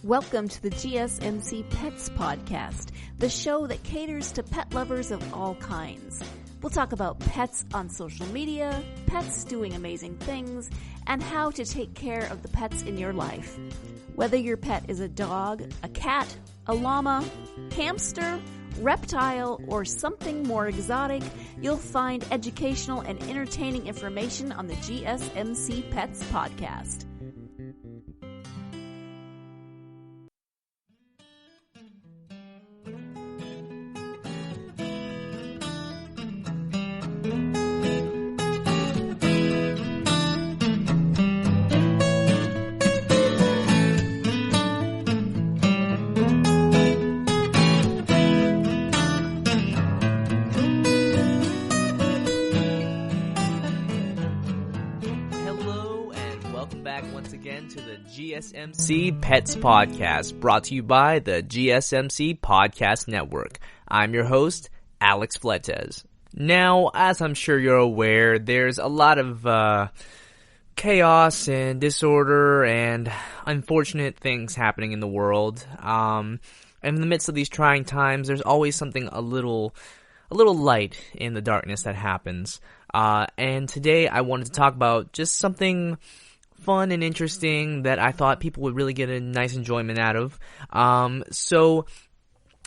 Welcome to the GSMC Pets Podcast, the show that caters to pet lovers of all kinds. We'll talk about pets on social media, pets doing amazing things, and how to take care of the pets in your life. Whether your pet is a dog, a cat, a llama, hamster, reptile, or something more exotic, you'll find educational and entertaining information on the GSMC Pets Podcast. GSMC Pets Podcast, brought to you by the GSMC Podcast Network. I'm your host, Alex Fletes. Now, as I'm sure you're aware, there's a lot of chaos and disorder and unfortunate things happening in the world. And in the midst of these trying times, there's always something a little light in the darkness that happens. And today I wanted to talk about just something fun and interesting that I thought people would really get a nice enjoyment out of. So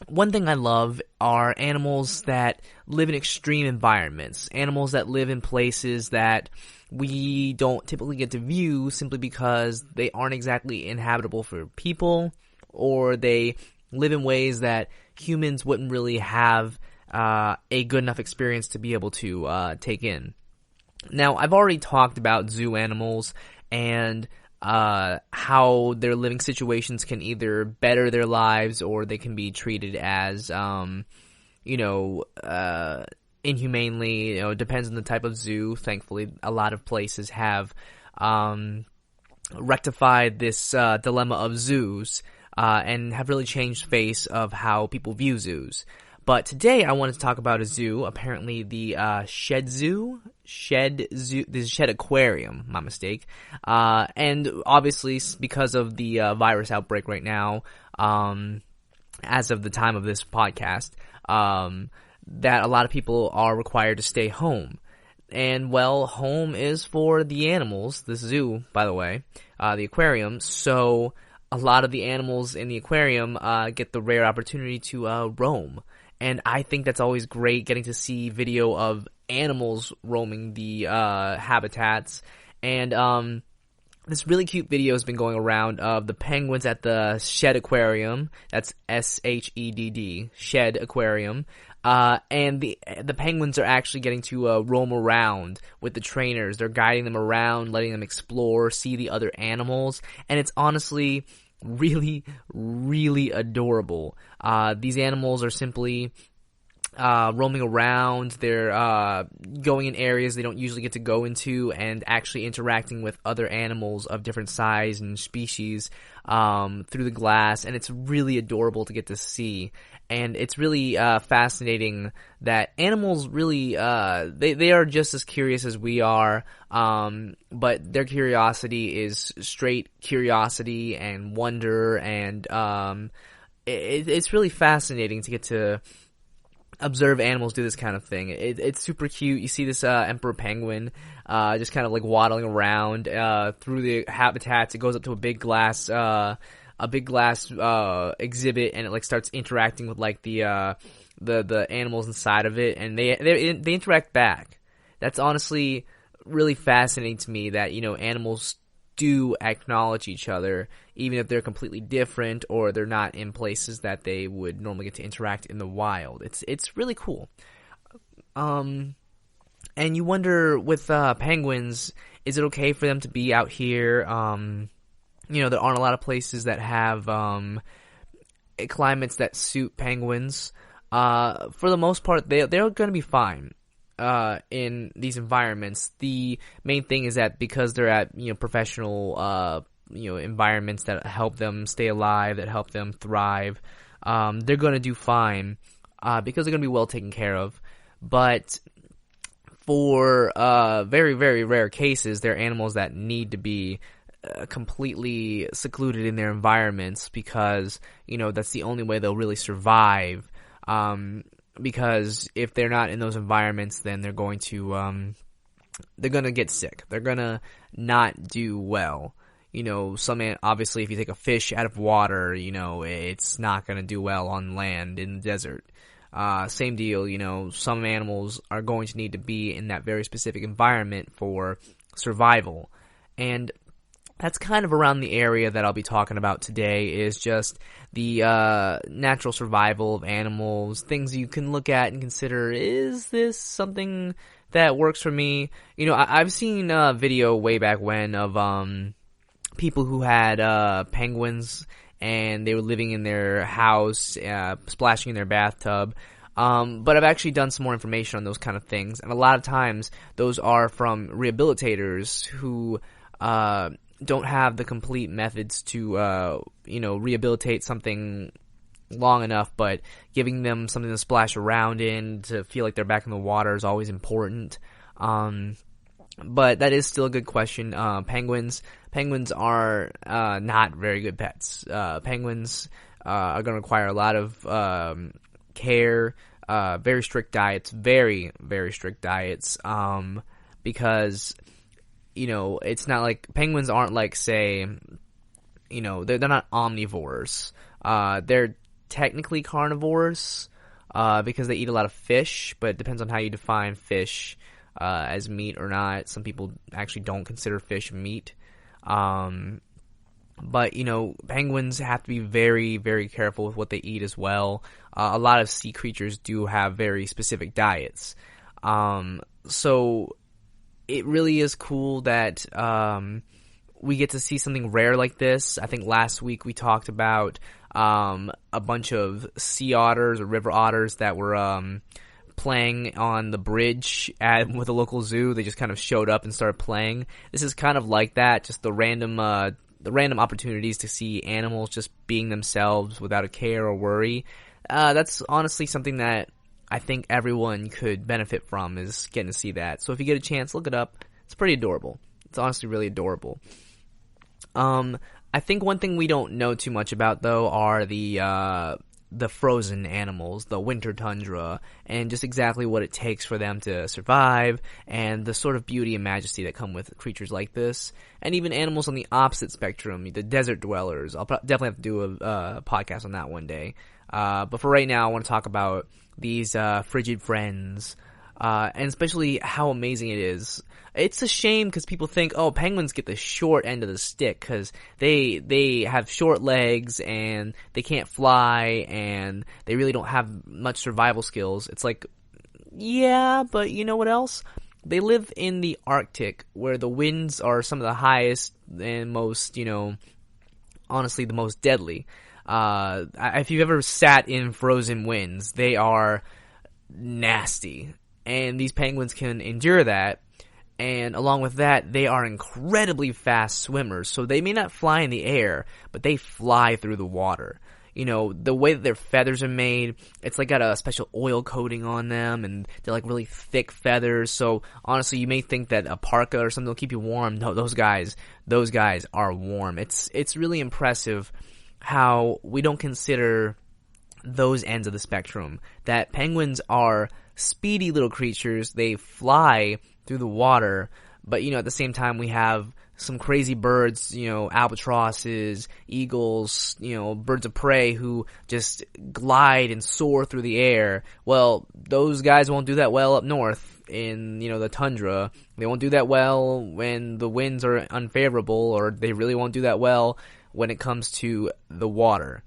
one thing I love are animals that live in extreme environments, animals that live in places that we don't typically get to view simply because they aren't exactly inhabitable for people, or they live in ways that humans wouldn't really have a good enough experience to be able to take in. Now, I've already talked about zoo animals and how their living situations can either better their lives or they can be treated as, inhumanely. It depends on the type of zoo. Thankfully, a lot of places have rectified this dilemma of zoos and have really changed the face of how people view zoos. But today I wanted to talk about a zoo, apparently the Shed Aquarium, my mistake. And obviously because of the virus outbreak right now, as of the time of this podcast, that a lot of people are required to stay home. And well, home is for the animals, this zoo, by the way, the aquarium, so a lot of the animals in the aquarium get the rare opportunity to roam. And I think that's always great, getting to see video of animals roaming the habitats. And this really cute video has been going around of the penguins at the Shed Aquarium. That's S-H-E-D-D, Shed Aquarium. And the penguins are actually getting to roam around with the trainers. They're guiding them around, letting them explore, see the other animals. And it's honestly really, really adorable. These animals are simply roaming around. They're going in areas they don't usually get to go into and actually interacting with other animals of different size and species through the glass, and it's really adorable to get to see. And it's really fascinating that animals really they are just as curious as we are, but their curiosity is straight curiosity and wonder, and it's really fascinating to get to observe animals do this kind of thing. It's super cute. You see this emperor penguin just kind of like waddling around through the habitats. It goes up to a big glass exhibit, and it like starts interacting with like the animals inside of it, and they interact back. That's honestly really fascinating to me, that animals do acknowledge each other, even if they're completely different or they're not in places that they would normally get to interact in the wild. It's really cool. And you wonder with penguins, is it okay for them to be out here? There aren't a lot of places that have climates that suit penguins. For the most part, they're going to be fine in these environments. The main thing is that because they're at professional environments that help them stay alive, that help them thrive, they're going to do fine because they're going to be well taken care of. But for very, very rare cases, there are animals that need to be completely secluded in their environments because, that's the only way they'll really survive. Because if they're not in those environments, then they're going to get sick. They're gonna not do well. Obviously if you take a fish out of water, it's not gonna do well on land in the desert. Same deal, some animals are going to need to be in that very specific environment for survival. And that's kind of around the area that I'll be talking about today, is just the natural survival of animals, things you can look at and consider, is this something that works for me? I've seen a video way back when of people who had penguins, and they were living in their house, splashing in their bathtub. But I've actually done some more information on those kind of things, and a lot of times those are from rehabilitators who don't have the complete methods to rehabilitate something long enough, but giving them something to splash around in to feel like they're back in the water is always important. But that is still a good question. Penguins are not very good pets. Penguins are going to require a lot of care, very strict diets, very, very strict diets, because, it's not like, penguins aren't like, say, they're not omnivores. They're technically carnivores, because they eat a lot of fish, but it depends on how you define fish, as meat or not. Some people actually don't consider fish meat. But, penguins have to be very, very careful with what they eat as well. A lot of sea creatures do have very specific diets. So it really is cool that we get to see something rare like this. I think last week we talked about a bunch of sea otters or river otters that were playing on the bridge with a local zoo. They just kind of showed up and started playing. This is kind of like that, just the random opportunities to see animals just being themselves without a care or worry. That's honestly something that I think everyone could benefit from, is getting to see that. So if you get a chance, look it up. It's pretty adorable. It's honestly really adorable. I think one thing we don't know too much about, though, are the frozen animals, the winter tundra, and just exactly what it takes for them to survive, and the sort of beauty and majesty that come with creatures like this, and even animals on the opposite spectrum, the desert dwellers. I'll definitely have to do a podcast on that one day. But for right now, I want to talk about these frigid friends, and especially how amazing it is. It's a shame because people think, penguins get the short end of the stick because they have short legs and they can't fly and they really don't have much survival skills. It's like, yeah, but you know what else? They live in the Arctic where the winds are some of the highest and most, honestly, the most deadly. If you've ever sat in frozen winds, they are nasty. And these penguins can endure that. And along with that, they are incredibly fast swimmers. So they may not fly in the air, but they fly through the water. The way that their feathers are made, it's like got a special oil coating on them, and they're like really thick feathers. So honestly, you may think that a parka or something will keep you warm. No, those guys are warm. It's really impressive how we don't consider those ends of the spectrum. That penguins are speedy little creatures. They fly through the water, but at the same time we have some crazy birds, albatrosses, eagles, birds of prey who just glide and soar through the air. Well, those guys won't do that well up north in, the tundra. They won't do that well when the winds are unfavorable, or they really won't do that well when it comes to the water.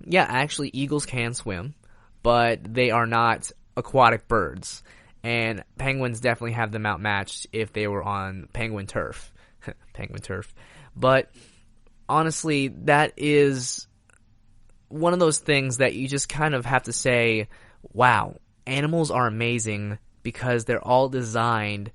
Yeah, actually, eagles can swim, but they are not aquatic birds. And penguins definitely have them outmatched if they were on penguin turf. Penguin turf. But honestly, that is one of those things that you just kind of have to say, wow, animals are amazing because they're all designed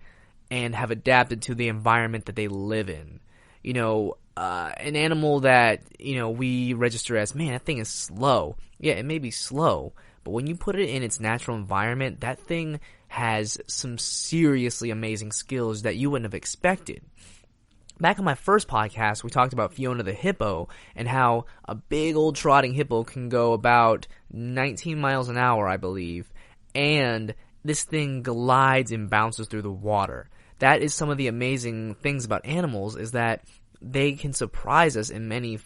and have adapted to the environment that they live in. An animal that, we register as, man, that thing is slow. Yeah, it may be slow, but when you put it in its natural environment, that thing has some seriously amazing skills that you wouldn't have expected. back on my first podcast, we talked about Fiona the hippo and how a big old trotting hippo can go about 19 miles an hour, I believe, and this thing glides and bounces through the water. That is some of the amazing things about animals, is that they can surprise us in many,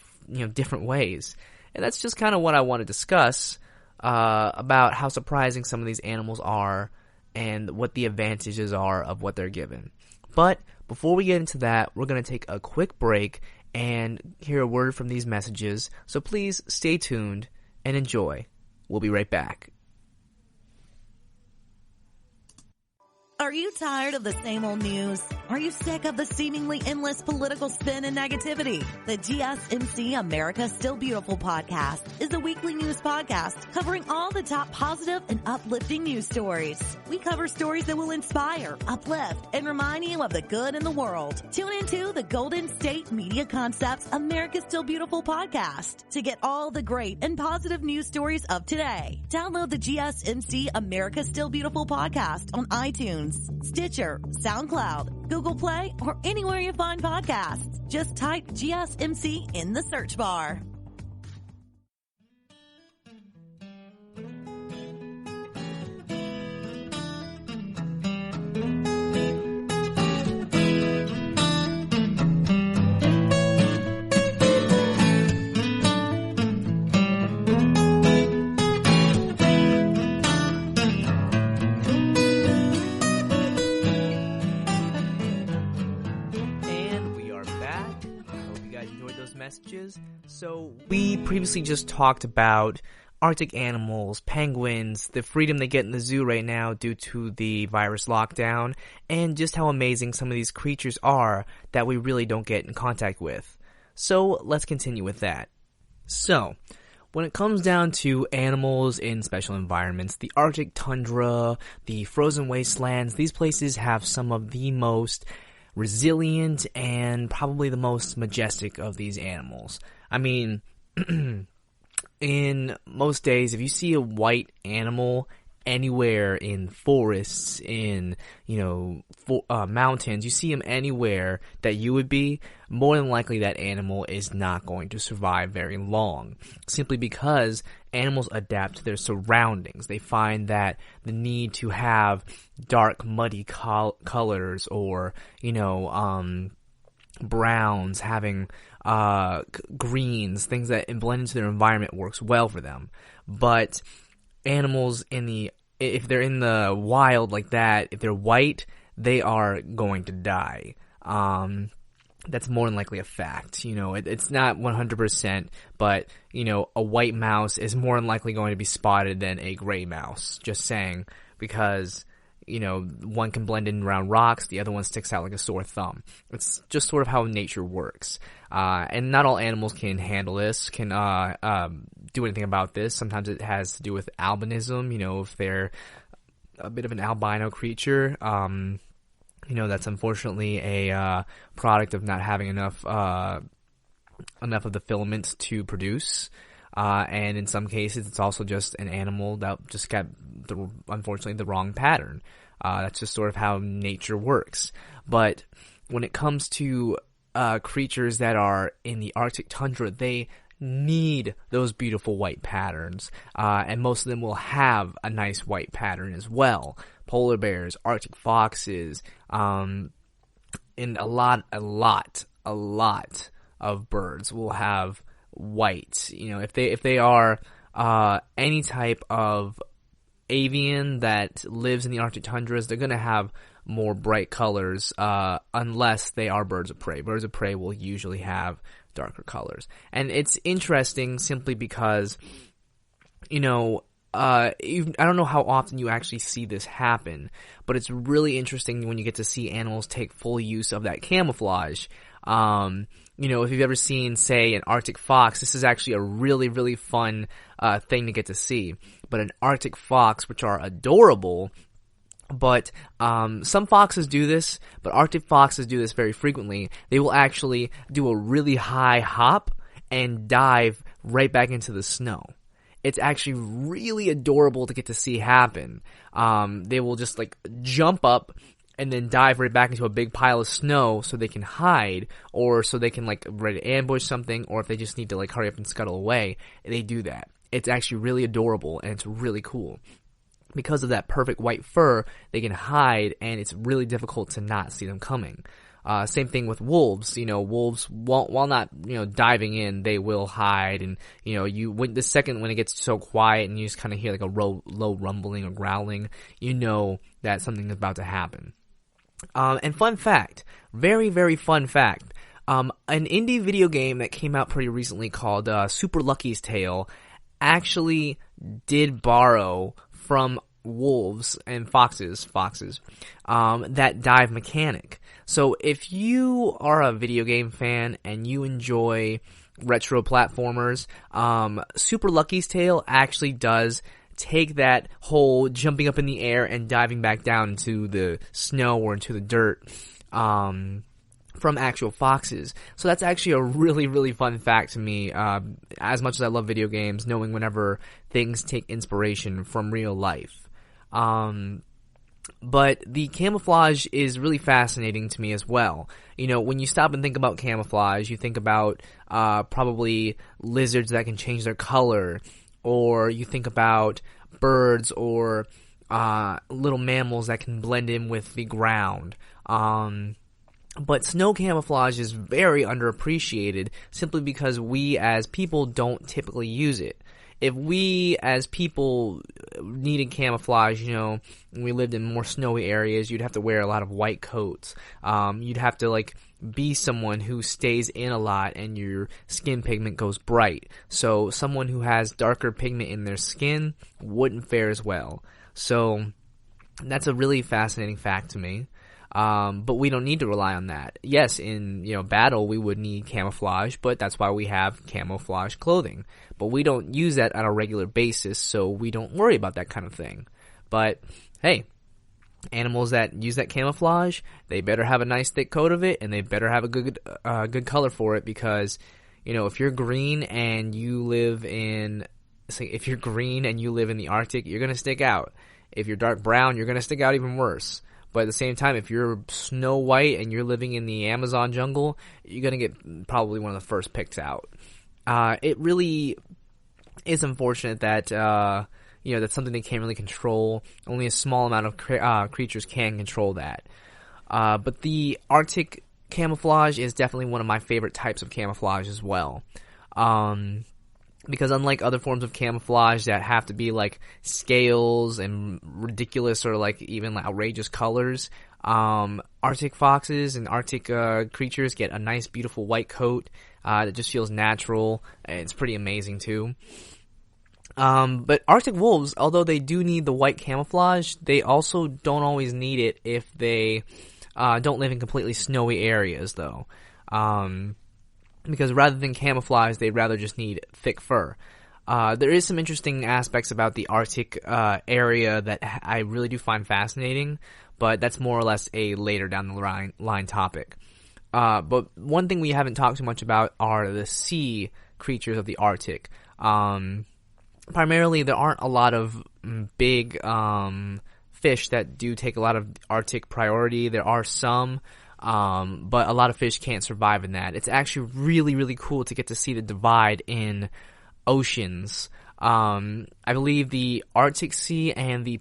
different ways. And that's just kind of what I want to discuss about how surprising some of these animals are and what the advantages are of what they're given. But before we get into that, we're going to take a quick break and hear a word from these messages. So please stay tuned and enjoy. We'll be right back. Are you tired of the same old news? Are you sick of the seemingly endless political spin and negativity? The GSMC America Still Beautiful podcast is a weekly news podcast covering all the top positive and uplifting news stories. We cover stories that will inspire, uplift, and remind you of the good in the world. Tune into the Golden State Media Concepts America Still Beautiful podcast to get all the great and positive news stories of today. Download the GSMC America Still Beautiful podcast on iTunes, Stitcher, SoundCloud, Google Play, or anywhere you find podcasts. Just type GSMC in the search bar. Messages. So we previously just talked about Arctic animals, penguins, the freedom they get in the zoo right now due to the virus lockdown, and just how amazing some of these creatures are that we really don't get in contact with. So let's continue with that. So when it comes down to animals in special environments, the Arctic tundra, the frozen wastelands, these places have some of the most resilient and probably the most majestic of these animals. I mean, in most days, if you see a white animal anywhere in forests, in, mountains, you see them anywhere that you would be, more than likely that animal is not going to survive very long. Simply because animals adapt to their surroundings. They find that the need to have dark, muddy colors or, browns, having greens, things that blend into their environment works well for them. But animals if they're in the wild like that, if they're white, they are going to die. That's more than likely a fact. It's not 100%, but, a white mouse is more than likely going to be spotted than a gray mouse. Just saying, because, one can blend in around rocks, the other one sticks out like a sore thumb. It's just sort of how nature works. And not all animals can handle this, can do anything about this. Sometimes it has to do with albinism, if they're a bit of an albino creature. That's unfortunately a product of not having enough of the filaments to produce. And in some cases, it's also just an animal that just got, unfortunately, the wrong pattern. That's just sort of how nature works. But when it comes to creatures that are in the Arctic tundra, they need those beautiful white patterns. And most of them will have a nice white pattern as well. Polar bears, Arctic foxes, and a lot of birds will have white. If they are any type of avian that lives in the Arctic tundras, they're going to have more bright colors unless they are birds of prey. Birds of prey will usually have darker colors. And it's interesting simply because, I don't know how often you actually see this happen, but it's really interesting when you get to see animals take full use of that camouflage. If you've ever seen, say, an Arctic fox, this is actually a really, really fun thing to get to see. But an Arctic fox, which are adorable, but some foxes do this, but Arctic foxes do this very frequently. They will actually do a really high hop and dive right back into the snow. It's actually really adorable to get to see happen. They will just jump up and then dive right back into a big pile of snow so they can hide, or so they can like ready to ambush something, or if they just need to like hurry up and scuttle away, they do that. It's actually really adorable, and it's really cool. Because of that perfect white fur, they can hide, and it's really difficult to not see them coming. Same thing with wolves. Wolves, while not, diving in, they will hide, and, the second when it gets so quiet and you just kind of hear like a low rumbling or growling, you know that something is about to happen. And fun fact, very, very fun fact, an indie video game that came out pretty recently called, Super Lucky's Tale actually did borrow from wolves and foxes, that dive mechanic. So if you are a video game fan and you enjoy retro platformers, Super Lucky's Tale actually does take that whole jumping up in the air and diving back down into the snow or into the dirt, from actual foxes. So that's actually a really, really fun fact to me, as much as I love video games, knowing whenever things take inspiration from real life. But the camouflage is really fascinating to me as well. When you stop and think about camouflage, you think about probably lizards that can change their color, or you think about birds or little mammals that can blend in with the ground. But snow camouflage is very underappreciated simply because we as people don't typically use it. If we as people needed camouflage, and we lived in more snowy areas, you'd have to wear a lot of white coats. You'd have to be someone who stays in a lot and your skin pigment goes bright. So someone who has darker pigment in their skin wouldn't fare as well. So that's a really fascinating fact to me. But we don't need to rely on that. Yes, in, battle we would need camouflage, but that's why we have camouflage clothing. But we don't use that on a regular basis, so we don't worry about that kind of thing. But, hey, animals that use that camouflage, they better have a nice thick coat of it, and they better have a good color for it, because, if you're green and you live in, if you're green and you live in the Arctic, you're gonna stick out. If you're dark brown, you're gonna stick out even worse. But at the same time, if you're Snow White and you're living in the Amazon jungle, you're going to get probably one of the first picked out. It really is unfortunate that, that's something they can't really control. Only a small amount of creatures can control that. But the Arctic camouflage is definitely one of my favorite types of camouflage as well. Because unlike other forms of camouflage that have to be like scales and ridiculous or even outrageous colors, Arctic foxes and Arctic creatures get a nice beautiful white coat that just feels natural, and it's pretty amazing too. But Arctic wolves, although they do need the white camouflage, they also don't always need it if they don't live in completely snowy areas though. Because rather than camouflage, they'd rather just need thick fur. There is some interesting aspects about the Arctic area that I really do find fascinating, but that's more or less a later down the line topic. But one thing we haven't talked too much about are the sea creatures of the Arctic. Primarily, there aren't a lot of big fish that do take a lot of Arctic priority. There are some. But a lot of fish can't survive in that. It's actually really, really cool to get to see the divide in oceans. I believe the Arctic Sea and the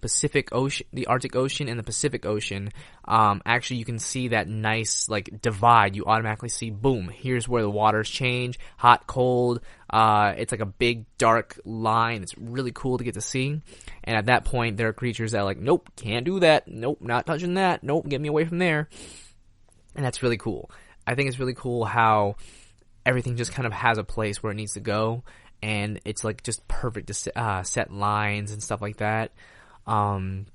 Arctic Ocean and the Pacific Ocean, actually you can see that nice, divide. You automatically see, boom, here's where the waters change, hot, cold. It's like a big, dark line. It's really cool to get to see. And at that point, there are creatures that are like, nope, can't do that. Nope, not touching that. Nope, get me away from there. And that's really cool. I think it's really cool how everything just kind of has a place where it needs to go, and it's just perfect to set lines and stuff like that. But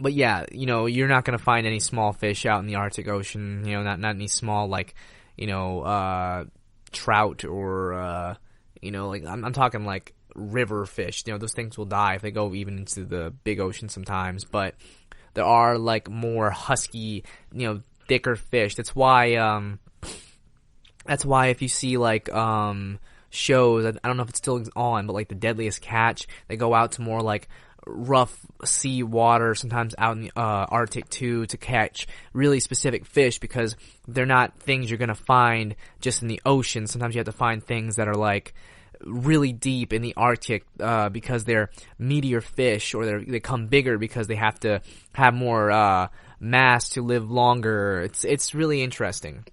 yeah, you're not gonna find any small fish out in the Arctic Ocean. Not any small trout or I'm talking river fish. Those things will die if they go even into the big ocean sometimes. But there are more husky, thicker fish. That's why if you see shows, I don't know if it's still on, but The Deadliest Catch, they go out to more rough sea water, sometimes out in the Arctic too, to catch really specific fish, because they're not things you're going to find just in the ocean. Sometimes you have to find things that are like really deep in the Arctic because they're meatier fish, or they come bigger because they have to have more mass to live longer. It's really interesting.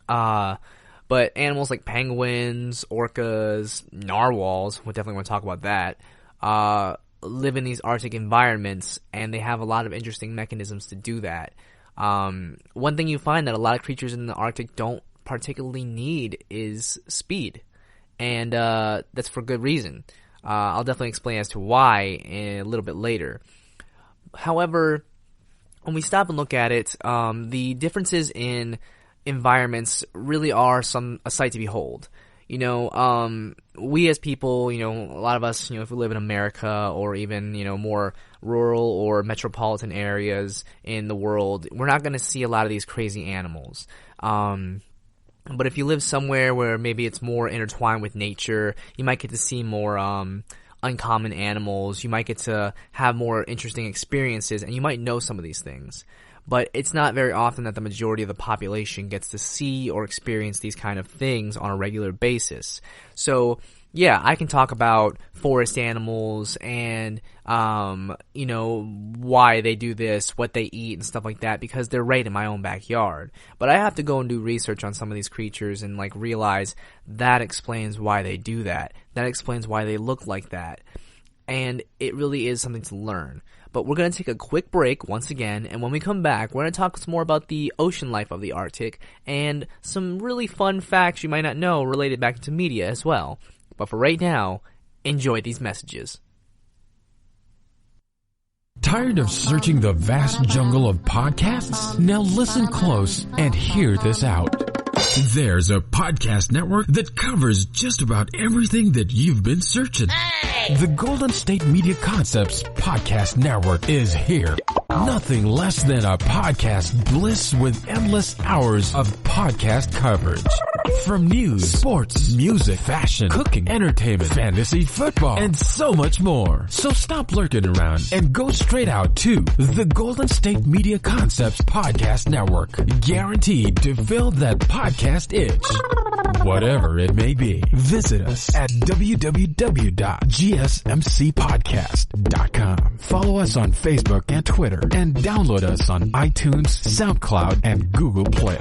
But animals like penguins, orcas, narwhals, we'll definitely want to talk about that, live in these Arctic environments, and they have a lot of interesting mechanisms to do that. One thing you find that a lot of creatures in the Arctic don't particularly need is speed. And that's for good reason. I'll definitely explain as to why a little bit later. However, when we stop and look at it, the differences in environments really are a sight to behold. You know, we as people, you know, a lot of us, you know, if we live in America or even, you know, more rural or metropolitan areas in the world, we're not going to see a lot of these crazy animals. But if you live somewhere where maybe it's more intertwined with nature, you might get to see more uncommon animals. You might get to have more interesting experiences, and you might know some of these things. But it's not very often that the majority of the population gets to see or experience these kind of things on a regular basis. So, yeah, I can talk about forest animals and, you know, why they do this, what they eat and stuff like that, because they're right in my own backyard. But I have to go and do research on some of these creatures and, like, realize that explains why they do that. That explains why they look like that. And it really is something to learn. But we're going to take a quick break once again, and when we come back, we're going to talk some more about the ocean life of the Arctic and some really fun facts you might not know related back to media as well. But for right now, enjoy these messages. Tired of searching the vast jungle of podcasts? Now listen close and hear this out. There's a podcast network that covers just about everything that you've been searching. Hey! The Golden State Media Concepts Podcast Network is here. Nothing less than a podcast bliss with endless hours of podcast coverage. From news, sports, music, fashion, cooking, entertainment, fantasy, football, and so much more. So stop lurking around and go straight out to the Golden State Media Concepts Podcast Network. Guaranteed to fill that podcast itch. Whatever it may be. Visit us at www.gsmcpodcast.com. Follow us on Facebook and Twitter, and download us on iTunes, SoundCloud, and Google Play.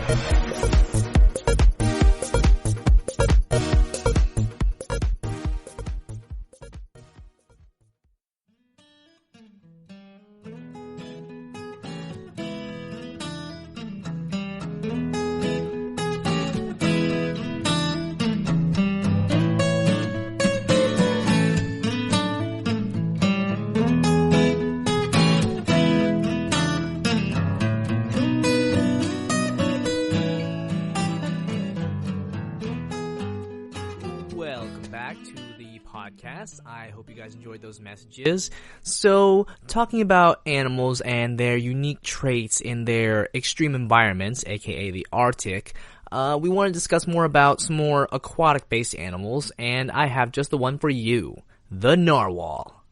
I hope you guys enjoyed those messages. So, talking about animals and their unique traits in their extreme environments, aka the Arctic, we want to discuss more about some more aquatic-based animals, and I have just the one for you, the narwhal.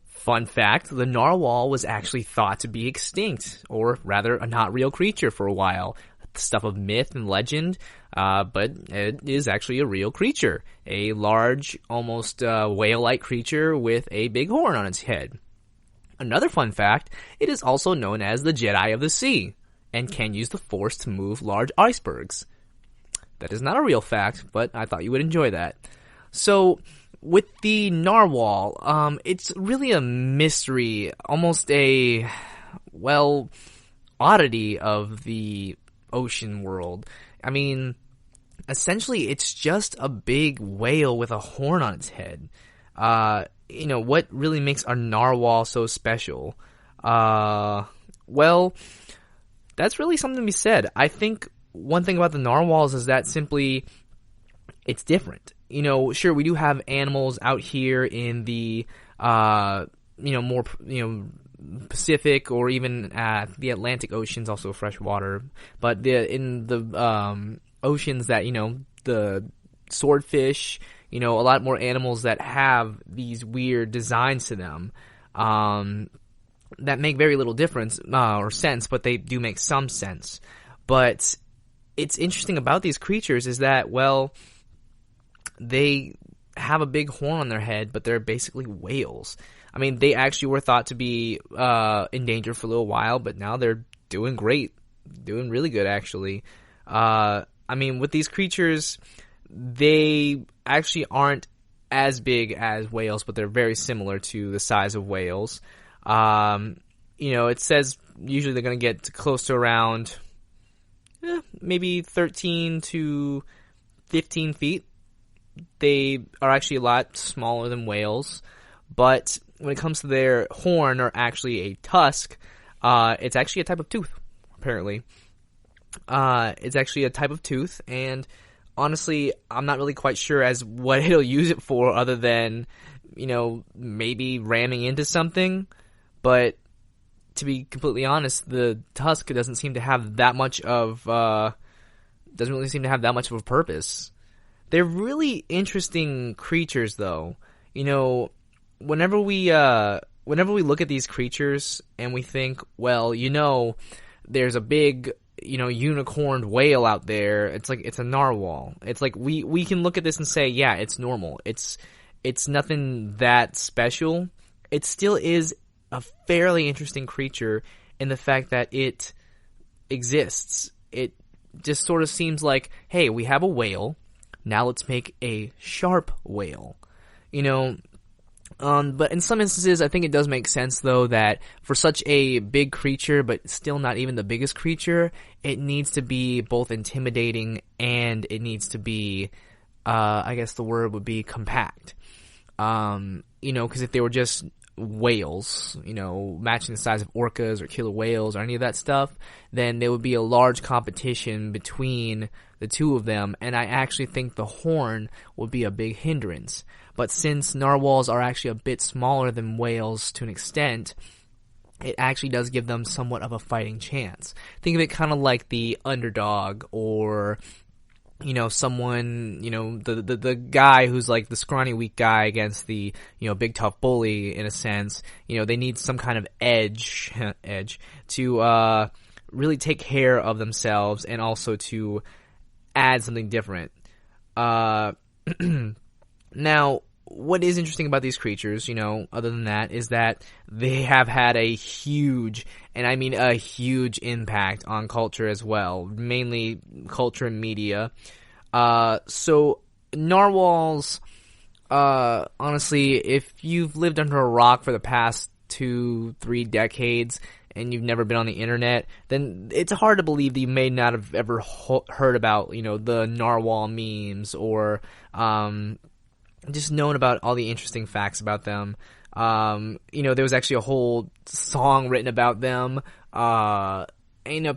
Fun fact, the narwhal was actually thought to be extinct, or rather a not real creature for a while. Stuff of myth and legend, but it is actually a real creature. A large, almost whale-like creature with a big horn on its head. Another fun fact, it is also known as the Jedi of the Sea, and can use the Force to move large icebergs. That is not a real fact, but I thought you would enjoy that. So, with the narwhal, it's really a mystery, almost a, well, oddity of the ocean world. I mean, essentially it's just a big whale with a horn on its head. You know, what really makes a narwhal so special? Well, that's really something to be said. I think one thing about the narwhals is that simply it's different. You know, sure, we do have animals out here in the, more, Pacific or even the Atlantic Ocean's also freshwater, but in the oceans that, the swordfish, a lot more animals that have these weird designs to them. that make very little difference or sense, but they do make some sense. But it's interesting about these creatures is that, well, they have a big horn on their head, but they're basically whales. I mean, they actually were thought to be endangered for a little while, but now they're doing great, doing really good, actually. I mean, with these creatures, they actually aren't as big as whales, but they're very similar to the size of whales. It says usually they're going to get close to around maybe 13 to 15 feet. They are actually a lot smaller than whales, but when it comes to their horn, or actually a tusk, it's actually a type of tooth, apparently. It's actually a type of tooth, and honestly, I'm not really quite sure as what it'll use it for other than, maybe ramming into something. But to be completely honest, the tusk doesn't seem to have that much of, doesn't really seem to have that much of a purpose. They're really interesting creatures, though. Whenever we look at these creatures and we think, well, there's a big, unicorned whale out there. It's like, it's a narwhal. It's like, we can look at this and say, yeah, it's normal. It's nothing that special. It still is a fairly interesting creature in the fact that it exists. It just sort of seems like, hey, we have a whale. Now let's make a sharp whale. But in some instances, I think it does make sense, though, that for such a big creature, but still not even the biggest creature, it needs to be both intimidating and it needs to be, I guess the word would be compact. Because if they were just whales, matching the size of orcas or killer whales or any of that stuff, then there would be a large competition between the two of them, and I actually think the horn would be a big hindrance. But since narwhals are actually a bit smaller than whales to an extent, it actually does give them somewhat of a fighting chance. Think of it kind of like the underdog, or someone, the guy who's like the scrawny weak guy against the, big tough bully in a sense. They need some kind of edge to really take care of themselves and also to add something different. Now, what is interesting about these creatures, other than that, is that they have had a huge, and I mean a huge impact on culture as well, mainly culture and media. So narwhals, honestly, if you've lived under a rock for the past 2-3 decades and you've never been on the internet, then it's hard to believe that you may not have ever heard about, the narwhal memes, or, just known about all the interesting facts about them. There was actually a whole song written about them. And,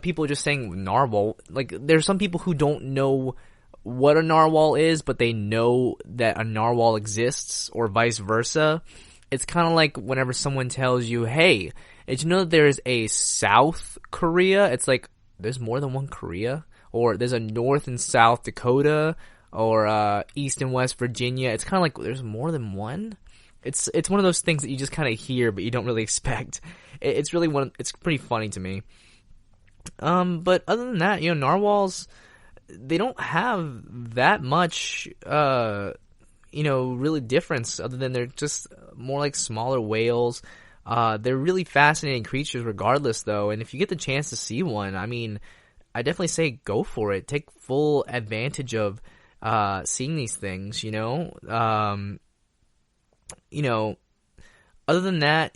people are just saying narwhal. Like, there's some people who don't know what a narwhal is, but they know that a narwhal exists, or vice versa. It's kind of like whenever someone tells you, hey, did you know that there's a South Korea? It's like, there's more than one Korea? Or there's a North and South Dakota, or East and West Virginia. It's kind of like there's more than one. It's one of those things that you just kind of hear, but you don't really expect. It's pretty funny to me. But other than that, narwhals, they don't have that much, really difference, other than they're just more like smaller whales. They're really fascinating creatures regardless, though, and if you get the chance to see one, I mean, I definitely say go for it. Take full advantage of seeing these things, other than that,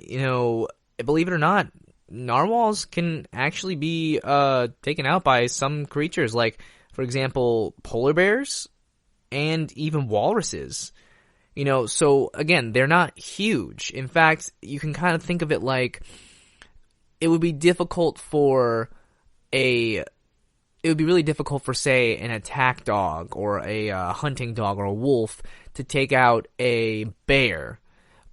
believe it or not, narwhals can actually be taken out by some creatures, like, for example, polar bears and even walruses. So again, they're not huge. In fact, you can kind of think of it like it would be difficult for say, an attack dog or a hunting dog or a wolf to take out a bear,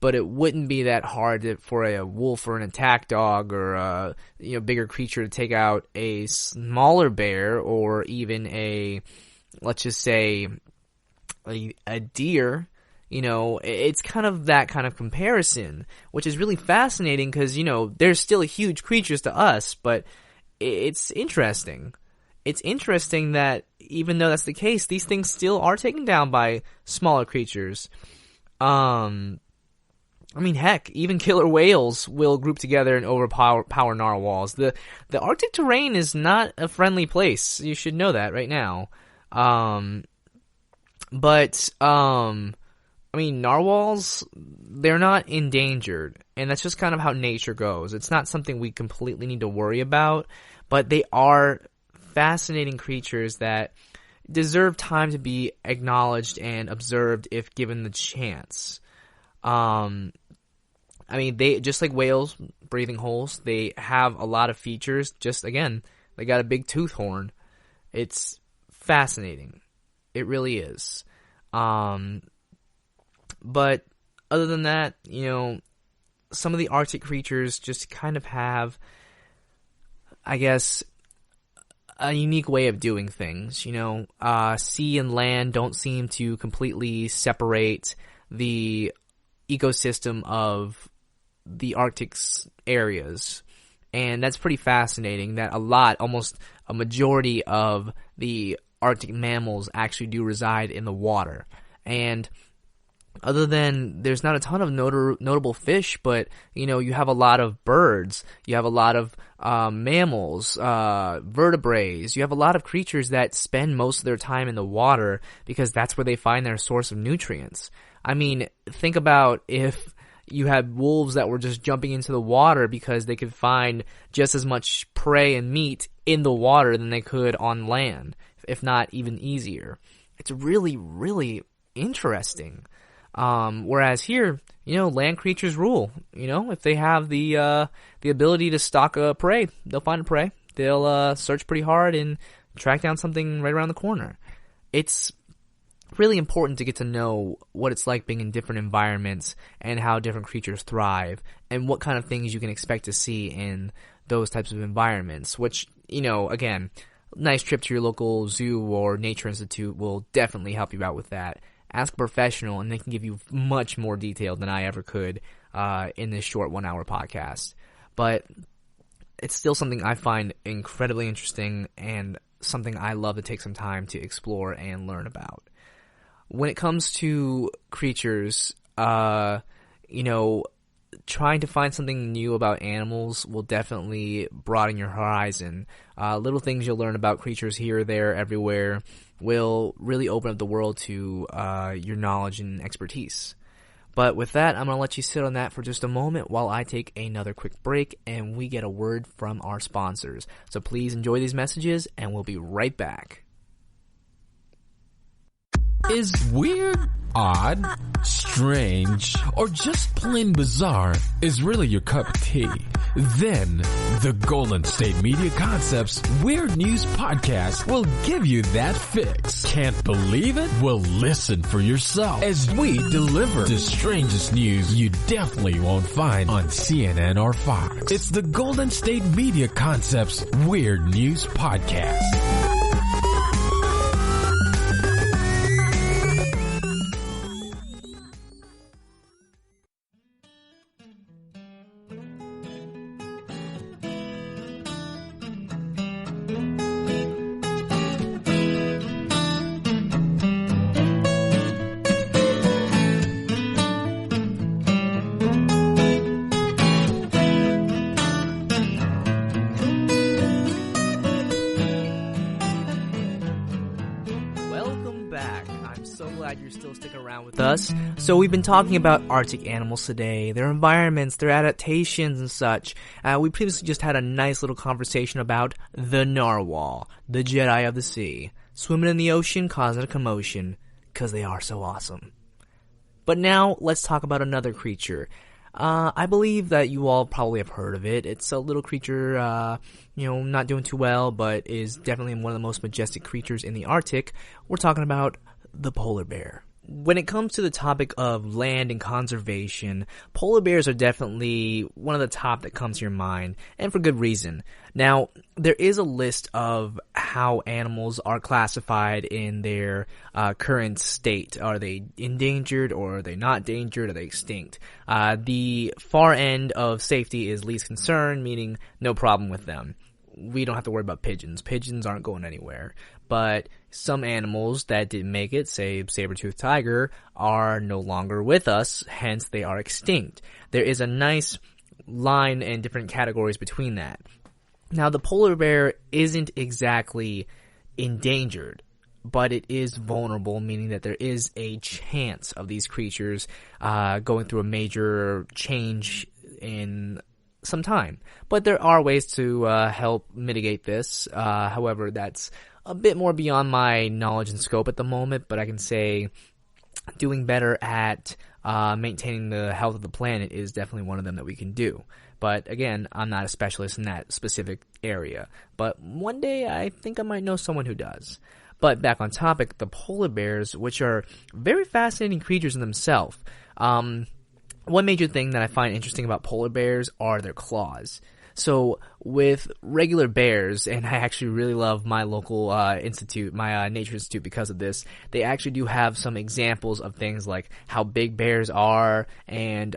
but it wouldn't be that hard for a wolf or an attack dog or a bigger creature to take out a smaller bear, or even let's just say a deer. it's kind of that kind of comparison, which is really fascinating because, they're still huge creatures to us, but it's interesting. It's interesting that even though that's the case, these things still are taken down by smaller creatures. Heck, even killer whales will group together and overpower narwhals. The Arctic terrain is not a friendly place. You should know that right now. Narwhals, they're not endangered, and that's just kind of how nature goes. It's not something we completely need to worry about, but they are fascinating creatures that deserve time to be acknowledged and observed if given the chance. They, just like whales, breathing holes, they have a lot of features. Just, again, they got a big tooth horn. It's fascinating. It really is. But other than that, some of the Arctic creatures just kind of have, I guess, a unique way of doing things. Sea and land don't seem to completely separate the ecosystem of the Arctic's areas. And that's pretty fascinating that almost a majority of the Arctic mammals actually do reside in the water. And other than, there's not a ton of notable fish, but, you have a lot of birds, you have a lot of mammals, vertebrates, you have a lot of creatures that spend most of their time in the water because that's where they find their source of nutrients. Think about if you had wolves that were just jumping into the water because they could find just as much prey and meat in the water than they could on land, if not even easier. It's really, really interesting. Whereas here, land creatures rule. If they have the ability to stalk a prey, they'll find a prey. They'll search pretty hard and track down something right around the corner. It's really important to get to know what it's like being in different environments and how different creatures thrive and what kind of things you can expect to see in those types of environments, which, again, nice trip to your local zoo or nature institute will definitely help you out with that. Ask a professional, and they can give you much more detail than I ever could in this short 1-hour podcast. But it's still something I find incredibly interesting and something I love to take some time to explore and learn about. When it comes to creatures, trying to find something new about animals will definitely broaden your horizon. Little things you'll learn about creatures here, there, everywhere will really open up the world to your knowledge and expertise. But with that, I'm going to let you sit on that for just a moment while I take another quick break and we get a word from our sponsors. So please enjoy these messages and we'll be right back. Is weird, odd, strange, or just plain bizarre is really your cup of tea? Then the Golden State Media Concepts Weird News Podcast will give you that fix. Can't believe it? Well, listen for yourself as we deliver the strangest news you definitely won't find on CNN or Fox. It's the Golden State Media Concepts Weird News Podcast. You're still sticking around with us. So we've been talking about Arctic animals today, their environments, their adaptations and such. We previously just had a nice little conversation about the narwhal, the Jedi of the sea, swimming in the ocean, causing a commotion, because they are so awesome. But now, let's talk about another creature. I believe that you all probably have heard of it. It's a little creature, not doing too well, but is definitely one of the most majestic creatures in the Arctic. We're talking about the polar bear. when it comes to the topic of land and conservation, polar bears are definitely one of the top that comes to your mind, and for good reason. Now, there is a list of how animals are classified in their current state. Are they endangered, or are they not endangered? Are they extinct? The far end of safety is least concern, meaning no problem with them. We don't have to worry about pigeons. Pigeons aren't going anywhere. But some animals that didn't make it, say saber-toothed tiger, are no longer with us, hence they are extinct. There is a nice line and different categories between that. Now, the polar bear isn't exactly endangered, but it is vulnerable, meaning that there is a chance of these creatures going through a major change in some time. But there are ways to help mitigate this. However, that's a bit more beyond my knowledge and scope at the moment, but I can say doing better at maintaining the health of the planet is definitely one of them that we can do. But again, I'm not a specialist in that specific area. But one day I think I might know someone who does. But back on topic, the polar bears, which are very fascinating creatures in themselves. One major thing that I find interesting about polar bears are their claws. So with regular bears, and I actually really love my local institute, my nature institute, because of this, they actually do have some examples of things like how big bears are and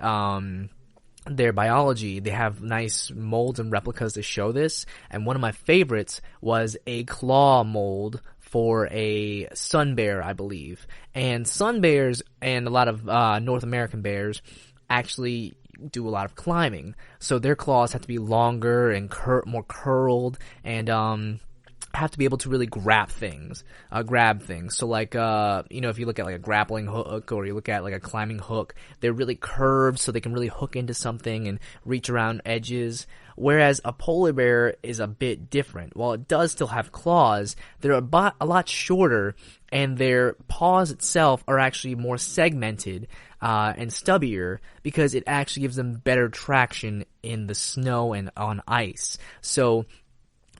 their biology. They have nice molds and replicas to show this, and one of my favorites was a claw mold for a sun bear, I believe. And sun bears and a lot of North American bears actually do a lot of climbing, so their claws have to be longer and more curled, and have to be able to really grab things. So like, if you look at like a grappling hook, or you look at like a climbing hook, they're really curved so they can really hook into something and reach around edges. Whereas a polar bear is a bit different. While it does still have claws, they're a lot shorter, and their paws itself are actually more segmented and stubbier, because it actually gives them better traction in the snow and on ice. So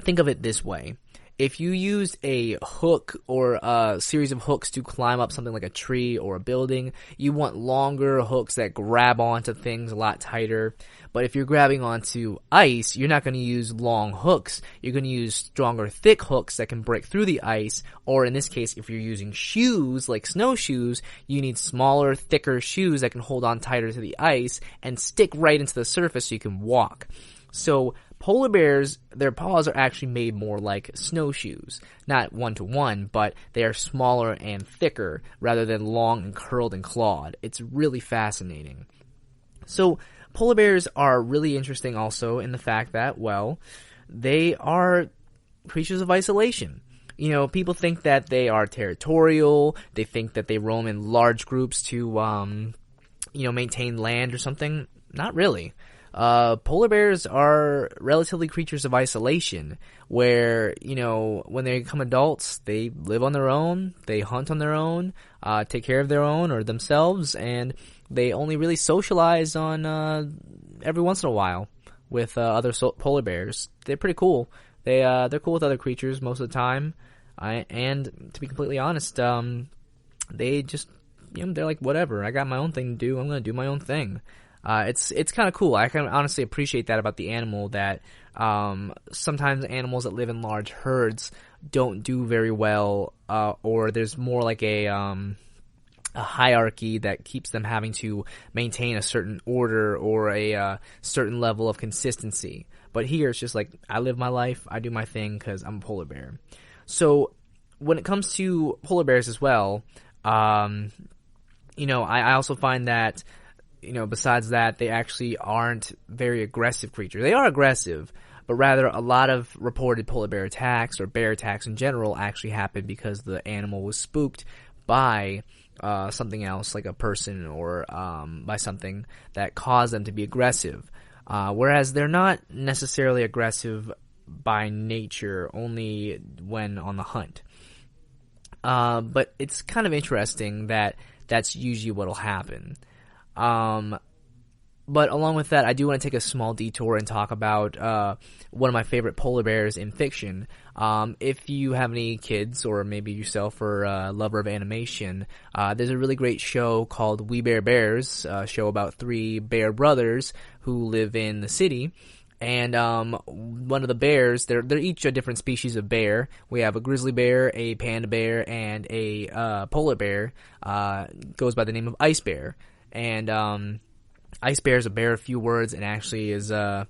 think of it this way. If you used a hook or a series of hooks to climb up something like a tree or a building, you want longer hooks that grab onto things a lot tighter. But if you're grabbing onto ice, you're not going to use long hooks. You're going to use stronger, thick hooks that can break through the ice. Or in this case, if you're using shoes, like snowshoes, you need smaller, thicker shoes that can hold on tighter to the ice and stick right into the surface so you can walk. So polar bears, their paws are actually made more like snowshoes. Not one-to-one, but they are smaller and thicker rather than long and curled and clawed. It's really fascinating. So polar bears are really interesting also in the fact that, well, they are creatures of isolation. You know, people think that they are territorial. They think that they roam in large groups to, maintain land or something. Not really. Polar bears are relatively creatures of isolation, where, when they become adults, they live on their own, they hunt on their own, take care of their own or themselves, and they only really socialize on, every once in a while with, other polar bears. They're pretty cool. They're cool with other creatures most of the time, and to be completely honest, they just, they're like, whatever, I got my own thing to do, I'm gonna do my own thing. It's kind of cool. I can honestly appreciate that about the animal, that sometimes animals that live in large herds don't do very well, or there's more like a hierarchy that keeps them having to maintain a certain order or a certain level of consistency. But here it's just like, I live my life, I do my thing because I'm a polar bear. So when it comes to polar bears as well, I also find that, besides that, they actually aren't very aggressive creatures. They are aggressive, but rather a lot of reported polar bear attacks or bear attacks in general actually happen because the animal was spooked by something else, like a person or by something that caused them to be aggressive. Whereas they're not necessarily aggressive by nature, only when on the hunt. But it's kind of interesting that that's usually what'll happen. But along with that, I do want to take a small detour and talk about one of my favorite polar bears in fiction. If you have any kids, or maybe yourself are a lover of animation, there's a really great show called We Bare Bears, a show about 3 bear brothers who live in the city. And one of the bears, they're each a different species of bear. We have a grizzly bear, a panda bear, and a polar bear. Goes by the name of Ice Bear. And Ice Bear is a bear of few words, and actually is a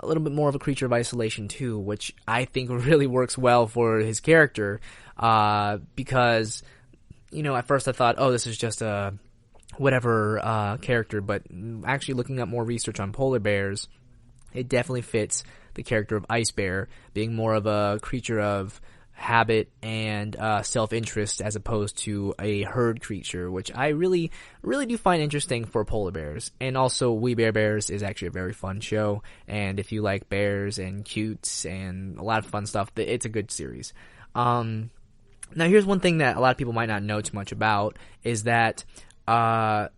little bit more of a creature of isolation too, which I think really works well for his character, because, at first I thought, oh, this is just a whatever character, but actually looking up more research on polar bears, it definitely fits the character of Ice Bear, being more of a creature of habit and self-interest as opposed to a herd creature, which I really, really do find interesting for polar bears. And also, We Bare Bears is actually a very fun show, and if you like bears and cutes and a lot of fun stuff, it's a good series. Now, here's one thing that a lot of people might not know too much about, is that polar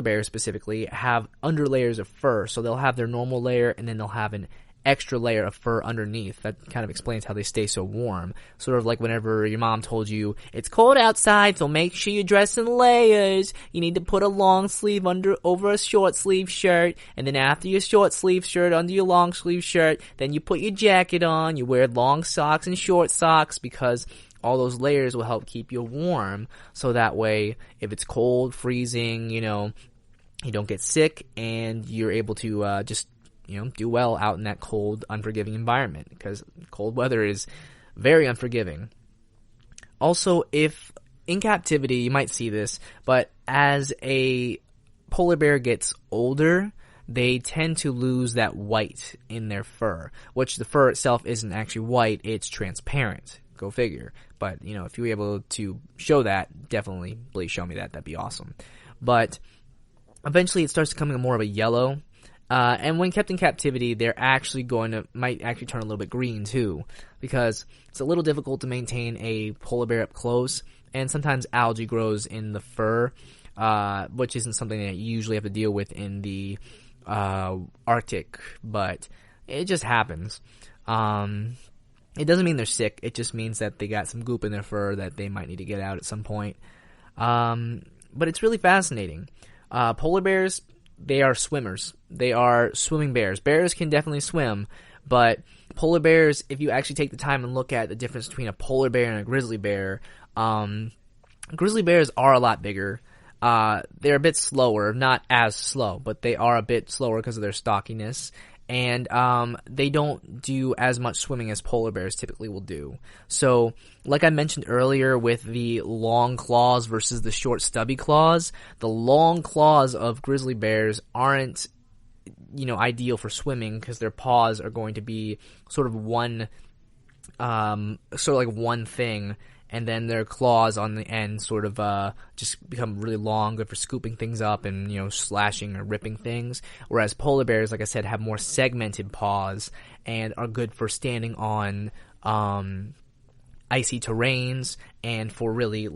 bears specifically, have underlayers of fur. So they'll have their normal layer, and then they'll have an extra layer of fur underneath. That kind of explains how they stay so warm. Sort of like whenever your mom told you, it's cold outside, so make sure you dress in layers. You need to put a long sleeve over a short sleeve shirt, and then after your short sleeve shirt, under your long sleeve shirt, then you put your jacket on, you wear long socks and short socks, because all those layers will help keep you warm, so that way, if it's cold, freezing, you don't get sick, and you're able to just do well out in that cold, unforgiving environment, because cold weather is very unforgiving. Also, if in captivity, you might see this, but as a polar bear gets older, they tend to lose that white in their fur, which the fur itself isn't actually white, it's transparent. Go figure. But, if you were able to show that, definitely, please show me that. That'd be awesome. But eventually it starts becoming more of a yellow. And when kept in captivity, they're actually might actually turn a little bit green too, because it's a little difficult to maintain a polar bear up close, and sometimes algae grows in the fur, which isn't something that you usually have to deal with in the Arctic, but it just happens. It doesn't mean they're sick, it just means that they got some goop in their fur that they might need to get out at some point. But it's really fascinating. Polar bears, they are swimmers. They are swimming bears. Bears can definitely swim, but polar bears, if you actually take the time and look at the difference between a polar bear and a grizzly bear, grizzly bears are a lot bigger. They're a bit slower, not as slow, but they are a bit slower because of their stockiness. And they don't do as much swimming as polar bears typically will do. So, like I mentioned earlier with the long claws versus the short stubby claws, the long claws of grizzly bears aren't, ideal for swimming, because their paws are going to be sort of one thing, and then their claws on the end sort of just become really long, good for scooping things up and, slashing or ripping things. Whereas polar bears, like I said, have more segmented paws and are good for standing on icy terrains and for really,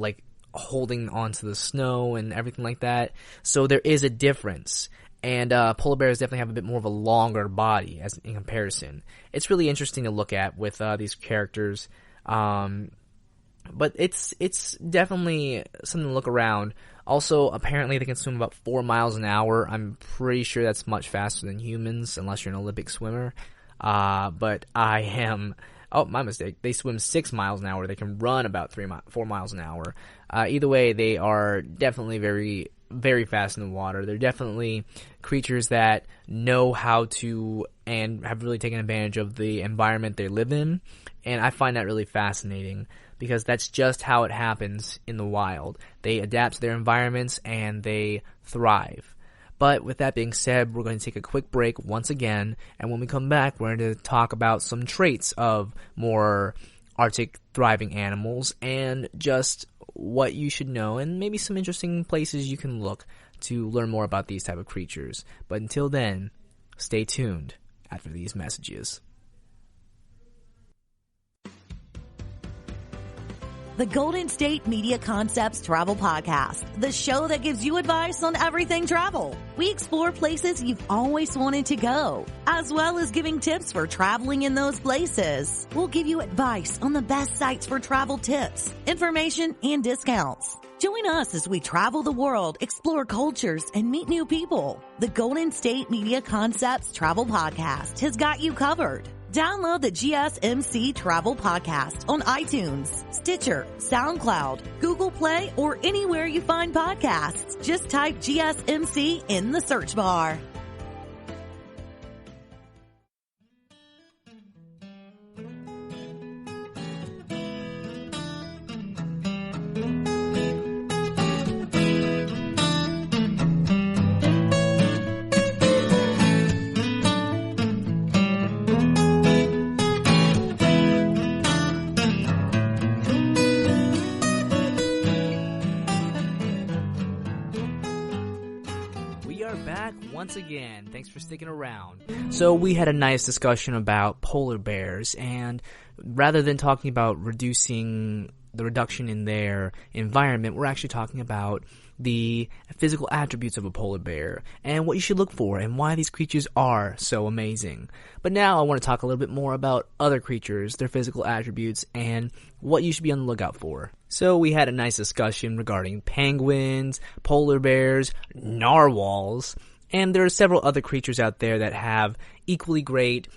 holding onto the snow and everything like that. So there is a difference. And polar bears definitely have a bit more of a longer body as in comparison. It's really interesting to look at with these characters. But it's definitely something to look around. Also, apparently they can swim about 4 miles an hour. I'm pretty sure that's much faster than humans, unless you're an Olympic swimmer. But I am... Oh, my mistake. They swim 6 miles an hour. They can run about 4 miles an hour. Either way, they are definitely very, very fast in the water. They're definitely creatures that know how to and have really taken advantage of the environment they live in. And I find that really fascinating, because that's just how it happens in the wild. They adapt to their environments and they thrive. But with that being said, we're going to take a quick break once again, and when we come back, we're going to talk about some traits of more Arctic thriving animals and just what you should know, and maybe some interesting places you can look to learn more about these type of creatures. But until then, stay tuned after these messages. the Golden State Media Concepts Travel Podcast, the show that gives you advice on everything travel. We explore places you've always wanted to go, as well as giving tips for traveling in those places. We'll give you advice on the best sites for travel tips, information, and discounts. Join us as we travel the world, explore cultures, and meet new people. The Golden State Media Concepts Travel Podcast has got you covered. Download the GSMC Travel Podcast on iTunes, Stitcher, SoundCloud, Google Play, or anywhere you find podcasts. Just type GSMC in the search bar. Once again, thanks for sticking around. So we had a nice discussion about polar bears, and rather than talking about reduction in their environment, we're actually talking about the physical attributes of a polar bear and what you should look for and why these creatures are so amazing. But now I want to talk a little bit more about other creatures, their physical attributes, and what you should be on the lookout for. So we had a nice discussion regarding penguins, polar bears, narwhals, and there are several other creatures out there that have equally great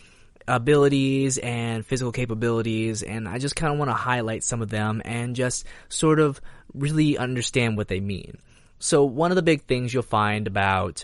abilities and physical capabilities, and I just kind of want to highlight some of them and just sort of really understand what they mean. So one of the big things you'll find about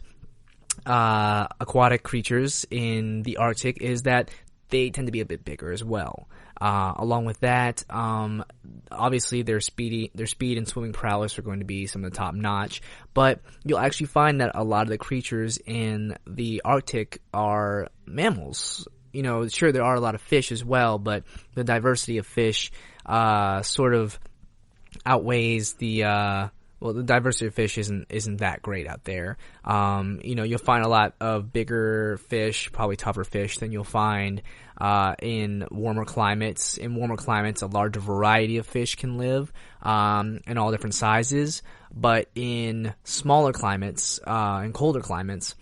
aquatic creatures in the Arctic is that they tend to be a bit bigger as well. Along with that, obviously their speed and swimming prowess are going to be some of the top notch, but you'll actually find that a lot of the creatures in the Arctic are mammals. You know, sure, there are a lot of fish as well, but the diversity of fish sort of outweighs the diversity of fish isn't that great out there. You know, you'll find a lot of bigger fish, probably tougher fish than you'll find in warmer climates. In warmer climates, a larger variety of fish can live in all different sizes. But in smaller climates, in colder climates,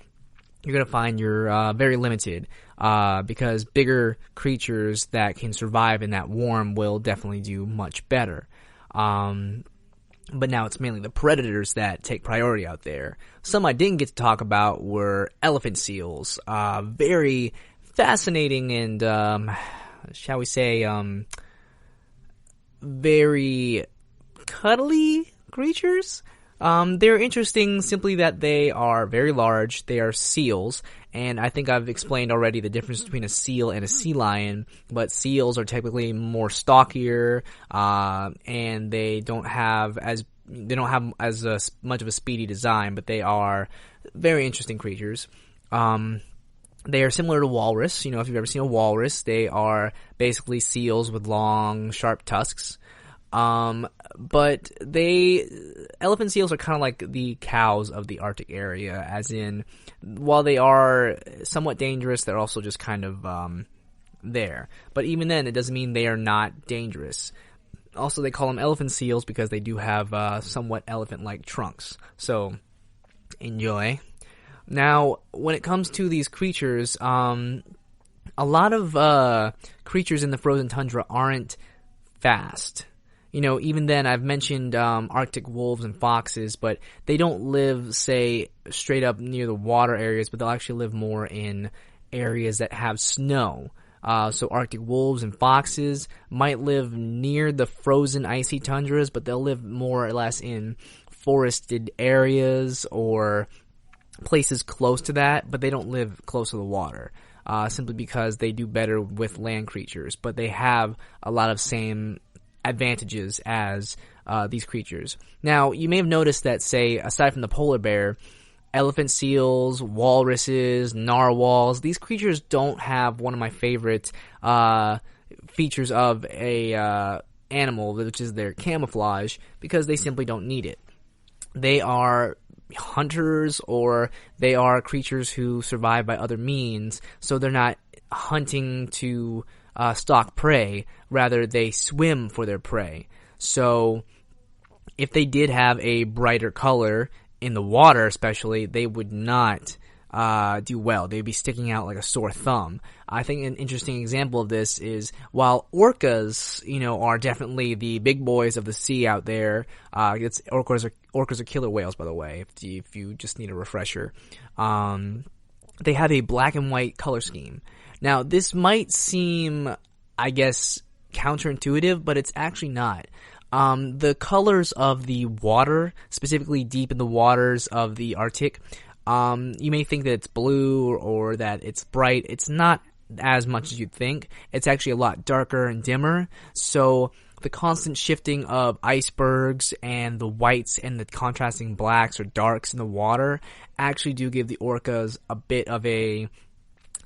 you're going to find you're very limited because bigger creatures that can survive in that warm will definitely do much better. But now it's mainly the predators that take priority out there. Some I didn't get to talk about were elephant seals. Very fascinating and, shall we say, very cuddly creatures. They're interesting simply that they are very large. They are seals. And I think I've explained already the difference between a seal and a sea lion, but seals are typically more stockier, and they don't have as much of a speedy design, but they are very interesting creatures. They are similar to walrus. You know, if you've ever seen a walrus, they are basically seals with long, sharp tusks. But elephant seals are kind of like the cows of the Arctic area, as in, while they are somewhat dangerous, they're also just kind of, there. But even then, it doesn't mean they are not dangerous. Also, they call them elephant seals because they do have, somewhat elephant-like trunks. So, enjoy. Now, when it comes to these creatures, a lot of, creatures in the frozen tundra aren't fast. You know, even then, I've mentioned Arctic wolves and foxes, but they don't live, say, straight up near the water areas, but they'll actually live more in areas that have snow. So Arctic wolves and foxes might live near the frozen icy tundras, but they'll live more or less in forested areas or places close to that, but they don't live close to the water. Simply because they do better with land creatures, but they have a lot of same advantages as these creatures. Now, you may have noticed that, say, aside from the polar bear, elephant seals, walruses, narwhals, these creatures don't have one of my favorite features of a animal, which is their camouflage, because they simply don't need it. They are hunters, or they are creatures who survive by other means, so they're not hunting to stalk prey, rather they swim for their prey. So if they did have a brighter color in the water especially, they would not do well. They'd be sticking out like a sore thumb. I think an interesting example of this is while orcas, are definitely the big boys of the sea out there. Orcas are killer whales, by the way, if you just need a refresher. They have a black and white color scheme. Now, this might seem, I guess, counterintuitive, but it's actually not. The colors of the water, specifically deep in the waters of the Arctic, you may think that it's blue or that it's bright. It's not as much as you'd think. It's actually a lot darker and dimmer. So the constant shifting of icebergs and the whites and the contrasting blacks or darks in the water actually do give the orcas a bit of a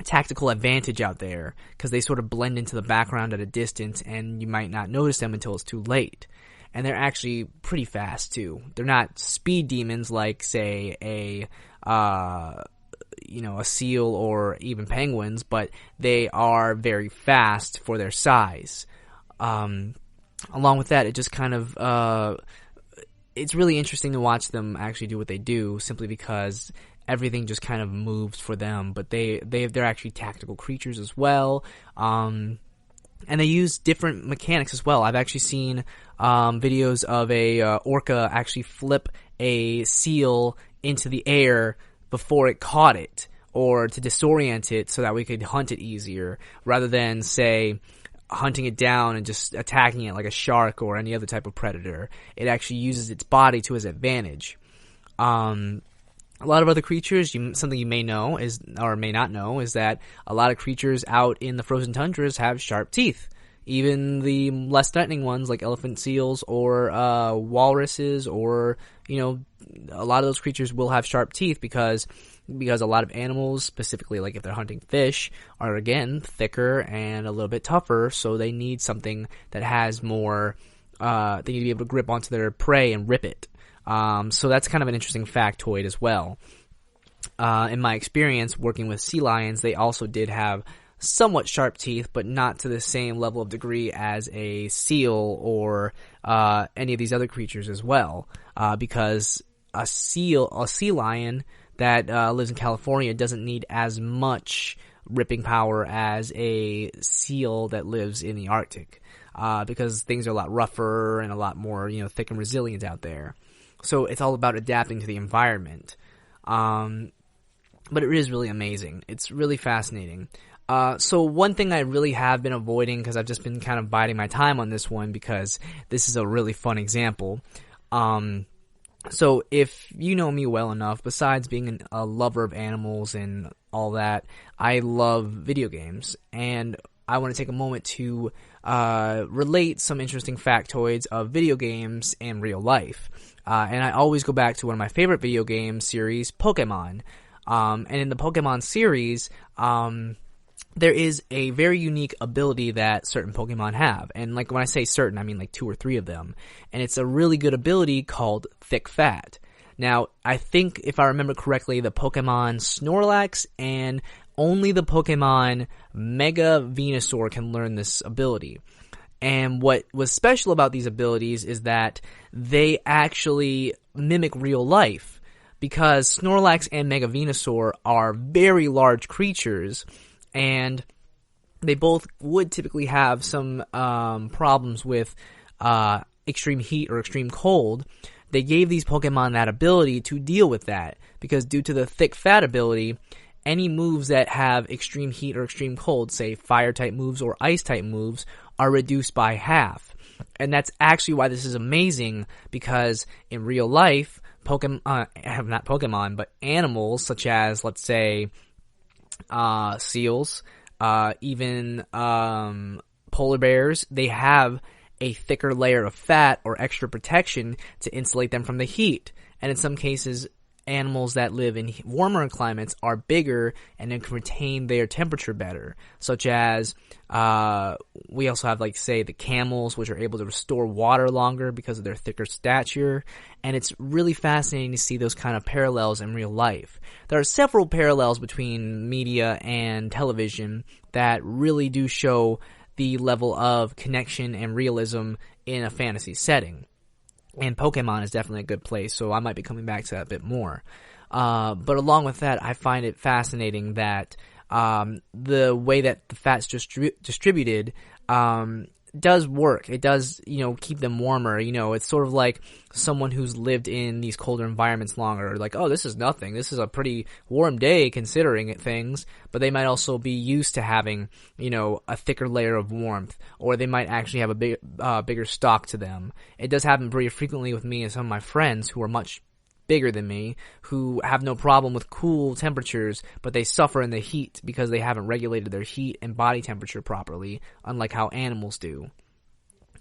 tactical advantage out there, because they sort of blend into the background at a distance and you might not notice them until it's too late. And they're actually pretty fast too. They're not speed demons like, say, a seal or even penguins, but they are very fast for their size. Along with that, it just kind of it's really interesting to watch them actually do what they do, simply because everything just kind of moves for them. But they're actually tactical creatures as well. And they use different mechanics as well. I've actually seen videos of a orca actually flip a seal into the air before it caught it, or to disorient it so that we could hunt it easier, rather than, say, hunting it down and just attacking it like a shark or any other type of predator. It actually uses its body to its advantage. A lot of other creatures, something you may know is, or may not know, is that a lot of creatures out in the frozen tundras have sharp teeth. Even the less threatening ones like elephant seals or walruses, or a lot of those creatures will have sharp teeth because a lot of animals, specifically like if they're hunting fish, are again thicker and a little bit tougher, so they need something that has more, they need to be able to grip onto their prey and rip it. So that's kind of an interesting factoid as well. In my experience working with sea lions, they also did have somewhat sharp teeth, but not to the same level of degree as a seal or any of these other creatures as well. Because a sea lion that lives in California doesn't need as much ripping power as a seal that lives in the Arctic, because things are a lot rougher and a lot more thick and resilient out there. So it's all about adapting to the environment. But it is really amazing. It's really fascinating. So one thing I really have been avoiding, because I've just been kind of biding my time on this one, because this is a really fun example. So if you know me well enough, besides being a lover of animals and all that, I love video games. And I want to take a moment to relate some interesting factoids of video games and real life. And I always go back to one of my favorite video game series, Pokemon. And in the Pokemon series, there is a very unique ability that certain Pokemon have. And like when I say certain, I mean like 2 or 3 of them. And it's a really good ability called Thick Fat. Now, I think if I remember correctly, the Pokemon Snorlax and only the Pokemon Mega Venusaur can learn this ability. And what was special about these abilities is that they actually mimic real life, because Snorlax and Mega Venusaur are very large creatures, and they both would typically have some problems with extreme heat or extreme cold. They gave these Pokemon that ability to deal with that, because due to the Thick Fat ability, any moves that have extreme heat or extreme cold, say fire-type moves or ice-type moves, are reduced by half. And that's actually why this is amazing, because in real life, not Pokemon, but animals such as, let's say, seals, even polar bears, they have a thicker layer of fat or extra protection to insulate them from the heat. And in some cases, animals that live in warmer climates are bigger and then can retain their temperature better, such as we also have, like, say, the camels, which are able to restore water longer because of their thicker stature. And it's really fascinating to see those kind of parallels in real life. There are several parallels between media and television that really do show the level of connection and realism in a fantasy setting. And Pokemon is definitely a good place, so I might be coming back to that a bit more. But along with that, I find it fascinating that the way that the fat's distributed does work. It does, keep them warmer. It's sort of like someone who's lived in these colder environments longer. Like, oh, this is nothing. This is a pretty warm day considering things. But they might also be used to having, a thicker layer of warmth. Or they might actually have a bigger stock to them. It does happen pretty frequently with me and some of my friends who are much bigger than me, who have no problem with cool temperatures, but they suffer in the heat because they haven't regulated their heat and body temperature properly, unlike how animals do.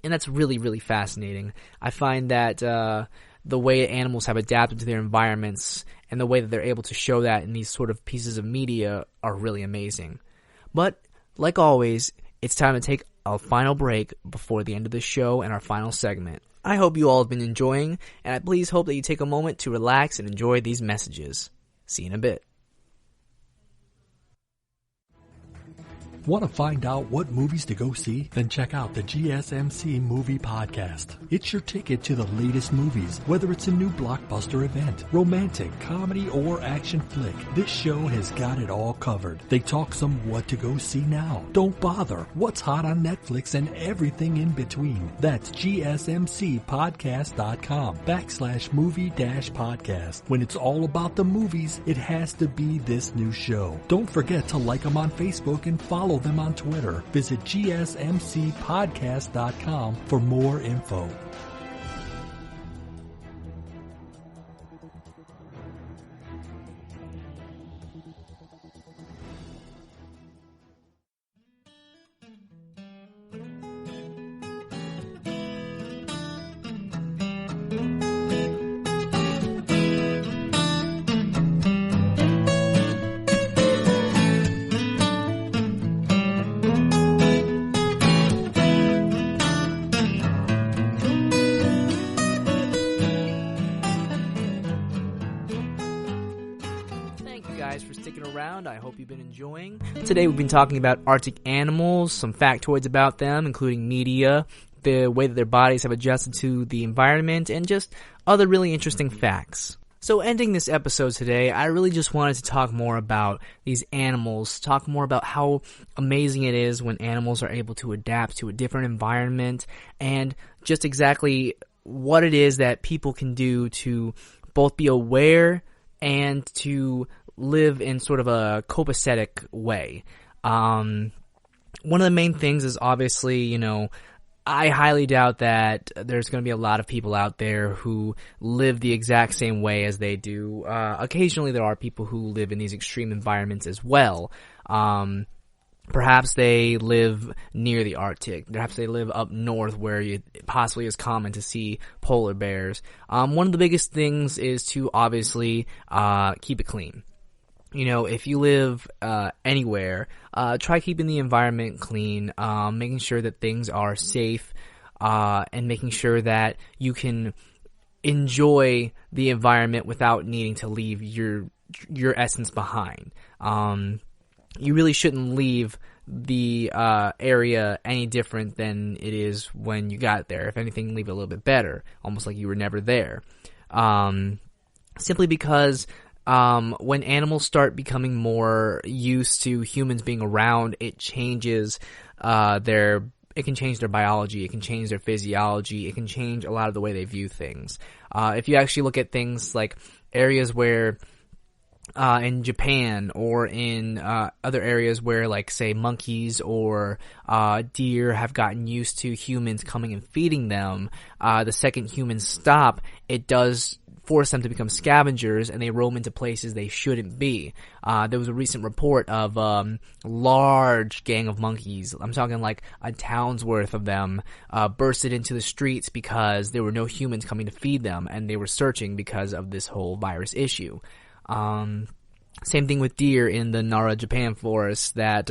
And that's really, really fascinating. I find that the way animals have adapted to their environments and the way that they're able to show that in these sort of pieces of media are really amazing. But, like always, it's time to take a final break before the end of the show and our final segment. I hope you all have been enjoying, and I please hope that you take a moment to relax and enjoy these messages. See you in a bit. Want to find out what movies to go see? Then check out the GSMC Movie Podcast. It's your ticket to the latest movies, whether it's a new blockbuster event, romantic, comedy, or action flick. This show has got it all covered. They talk some what to go see now, don't bother, what's hot on Netflix, and everything in between. That's GSMCpodcast.com/movie-podcast. When it's all about the movies, it has to be this new show. Don't forget to like them on Facebook and follow them on Twitter. Visit GSMCpodcast.com for more info. For sticking around. I hope you've been enjoying. Today we've been talking about Arctic animals, some factoids about them, including media, the way that their bodies have adjusted to the environment, and just other really interesting facts. So ending this episode today, I really just wanted to talk more about these animals, talk more about how amazing it is when animals are able to adapt to a different environment, and just exactly what it is that people can do to both be aware and to live in sort of a copacetic way. One of the main things is obviously, I highly doubt that there's going to be a lot of people out there who live the exact same way as they do. Occasionally there are people who live in these extreme environments as well. Perhaps they live near the Arctic. Perhaps they live up north where it possibly is common to see polar bears. One of the biggest things is to obviously keep it clean. If you live anywhere, try keeping the environment clean, making sure that things are safe, and making sure that you can enjoy the environment without needing to leave your essence behind. You really shouldn't leave the area any different than it is when you got there. If anything, leave it a little bit better, almost like you were never there. Simply because when animals start becoming more used to humans being around, it changes it can change their biology, it can change their physiology, it can change a lot of the way they view things. If you actually look at things like areas where in Japan or in other areas where, like, say, monkeys or deer have gotten used to humans coming and feeding them, the second humans stop, it does force them to become scavengers, and they roam into places they shouldn't be. There was a recent report of large gang of monkeys, I'm talking like a town's worth of them, bursted into the streets because there were no humans coming to feed them, and they were searching because of this whole virus issue. Same thing with deer in the Nara, Japan forest, that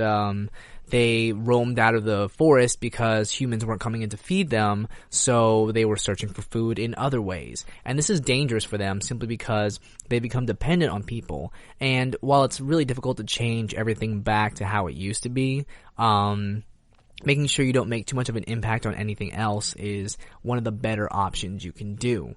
they roamed out of the forest because humans weren't coming in to feed them, so they were searching for food in other ways. And this is dangerous for them simply because they become dependent on people. And while it's really difficult to change everything back to how it used to be, making sure you don't make too much of an impact on anything else is one of the better options you can do.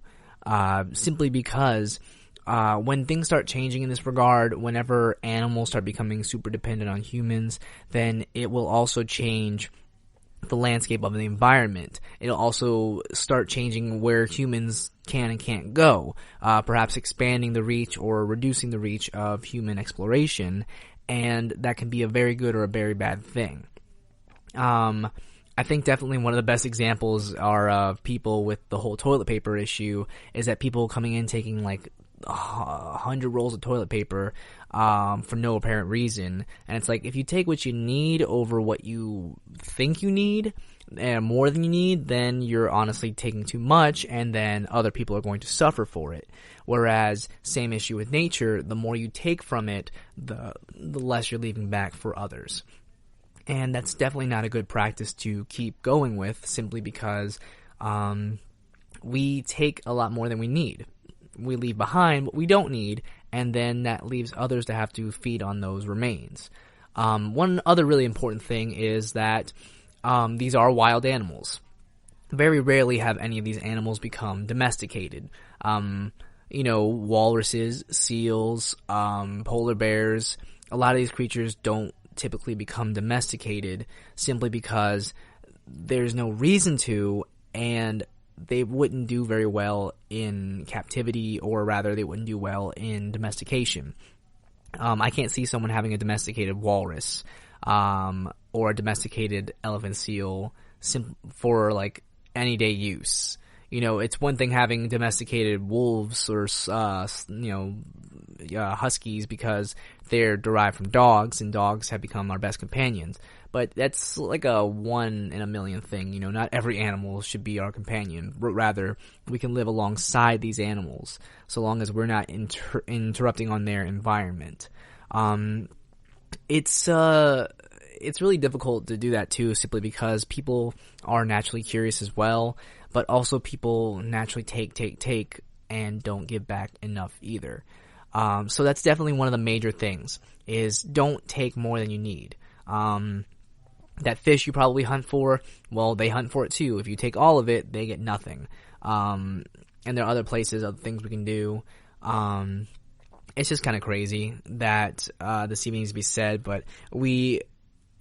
Simply because when things start changing in this regard, whenever animals start becoming super dependent on humans, then it will also change the landscape of the environment. It'll also start changing where humans can and can't go, perhaps expanding the reach or reducing the reach of human exploration, and that can be a very good or a very bad thing. I think definitely one of the best examples are of people with the whole toilet paper issue, is that people coming in taking like 100 rolls of toilet paper for no apparent reason. And it's like, if you take what you need over what you think you need, and more than you need, then you're honestly taking too much, and then other people are going to suffer for it. Whereas, same issue with nature, the more you take from it, the less you're leaving back for others. And that's definitely not a good practice to keep going with, simply because we take a lot more than we need. We leave behind what we don't need, and then that leaves others to have to feed on those remains. One other really important thing is that these are wild animals. Very rarely have any of these animals become domesticated. Walruses, seals, polar bears, a lot of these creatures don't typically become domesticated simply because there's no reason to, and they wouldn't do very well in captivity, or rather they wouldn't do well in domestication. I can't see someone having a domesticated walrus or a domesticated elephant seal for like anyday use. It's one thing having domesticated wolves or huskies, because they're derived from dogs, and dogs have become our best companions. But that's like a 1 in a million thing. Not every animal should be our companion. Rather, we can live alongside these animals so long as we're not interrupting on their environment. It's really difficult to do that too, simply because people are naturally curious as well, but also people naturally take and don't give back enough either. So that's definitely one of the major things, is don't take more than you need. That fish you probably hunt for, well, they hunt for it too. If you take all of it, they get nothing. And there are other places, other things we can do. It's just kind of crazy that this even needs to be said, but we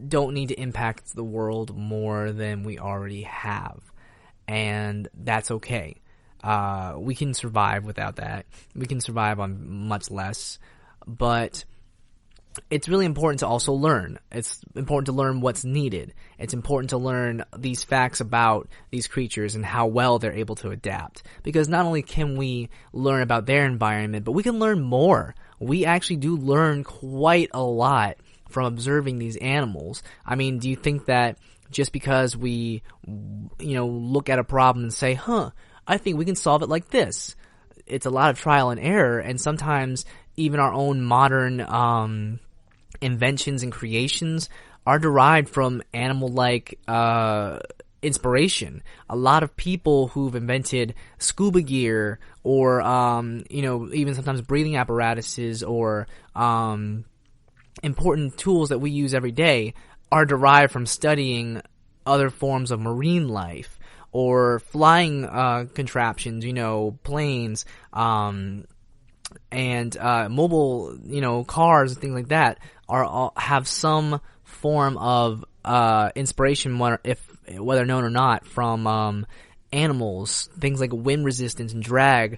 don't need to impact the world more than we already have. And that's okay. We can survive without that. We can survive on much less, but it's really important to also learn. It's important to learn what's needed. It's important to learn these facts about these creatures and how well they're able to adapt. Because not only can we learn about their environment, but we can learn more. We actually do learn quite a lot from observing these animals. I mean, do you think that just because we, look at a problem and say, I think we can solve it like this? It's a lot of trial and error, and sometimes even our own modern inventions and creations are derived from animal-like inspiration. A lot of people who've invented scuba gear or, even sometimes breathing apparatuses or important tools that we use every day are derived from studying other forms of marine life or flying contraptions, planes, and mobile, cars and things like that have some form of inspiration, whether known or not, from animals. Things like wind resistance and drag,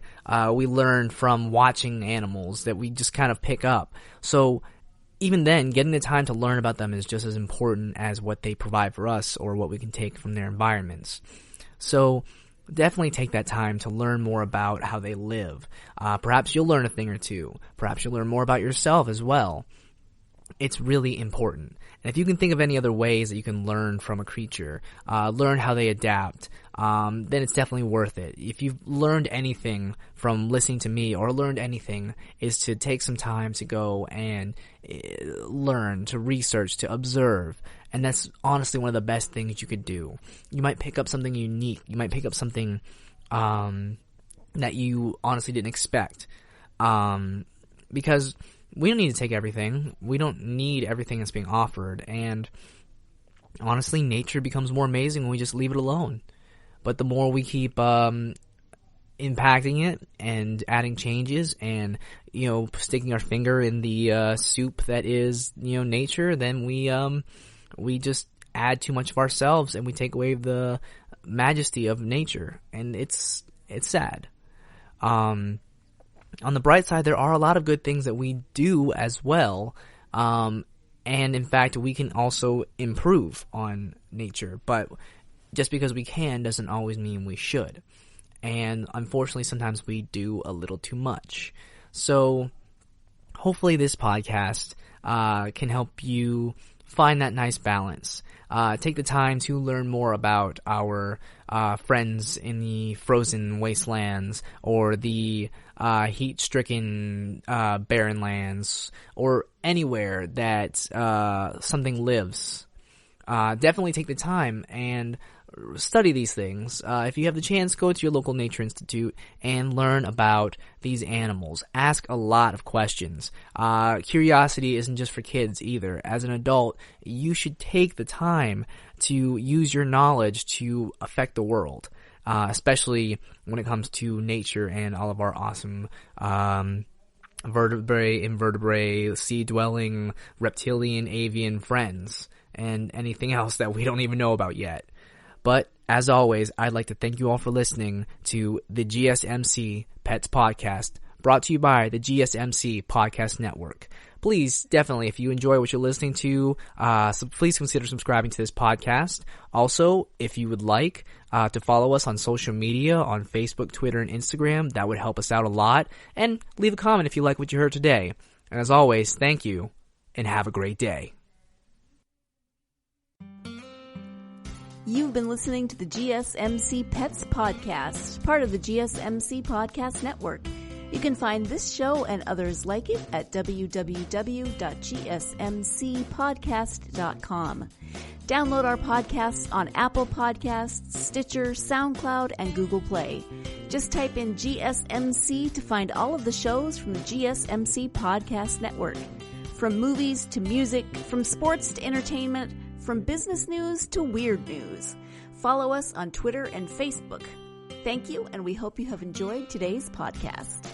we learn from watching animals that we just kind of pick up. So even then, getting the time to learn about them is just as important as what they provide for us or what we can take from their environments. So definitely take that time to learn more about how they live. Perhaps you'll learn a thing or two. Perhaps you'll learn more about yourself as well. It's really important. And if you can think of any other ways that you can learn from a creature, learn how they adapt, then it's definitely worth it. If you've learned anything from listening to me or learned anything, is to take some time to go and learn, to research, to observe. And that's honestly one of the best things you could do. You might pick up something unique. You might pick up something that you honestly didn't expect. Because we don't need to take everything. We don't need everything that's being offered. And honestly, nature becomes more amazing when we just leave it alone. But the more we keep impacting it and adding changes and, sticking our finger in the soup that is, nature, then we just add too much of ourselves and we take away the majesty of nature. And it's sad. On the bright side, there are a lot of good things that we do as well. And in fact, we can also improve on nature. But just because we can doesn't always mean we should. And unfortunately, sometimes we do a little too much. So hopefully this podcast can help you find that nice balance. Take the time to learn more about our friends in the frozen wastelands or the heat-stricken barren lands or anywhere that something lives. Definitely take the time and study these things. If you have the chance, go to your local nature institute and learn about these animals. Ask a lot of questions. Curiosity isn't just for kids either. As an adult, you should take the time to use your knowledge to affect the world, especially when it comes to nature and all of our awesome vertebrate, invertebrate, sea-dwelling, reptilian, avian friends, and anything else that we don't even know about yet. But, as always, I'd like to thank you all for listening to the GSMC Pets Podcast, brought to you by the GSMC Podcast Network. Please, definitely, if you enjoy what you're listening to, please consider subscribing to this podcast. Also, if you would like to follow us on social media, on Facebook, Twitter, and Instagram, that would help us out a lot. And leave a comment if you like what you heard today. And as always, thank you, and have a great day. You've been listening to the GSMC Pets Podcast, part of the GSMC Podcast Network. You can find this show and others like it at www.gsmcpodcast.com. Download our podcasts on Apple Podcasts, Stitcher, SoundCloud, and Google Play. Just type in GSMC to find all of the shows from the GSMC Podcast Network. From movies to music, from sports to entertainment, from business news to weird news. Follow us on Twitter and Facebook. Thank you, and we hope you have enjoyed today's podcast.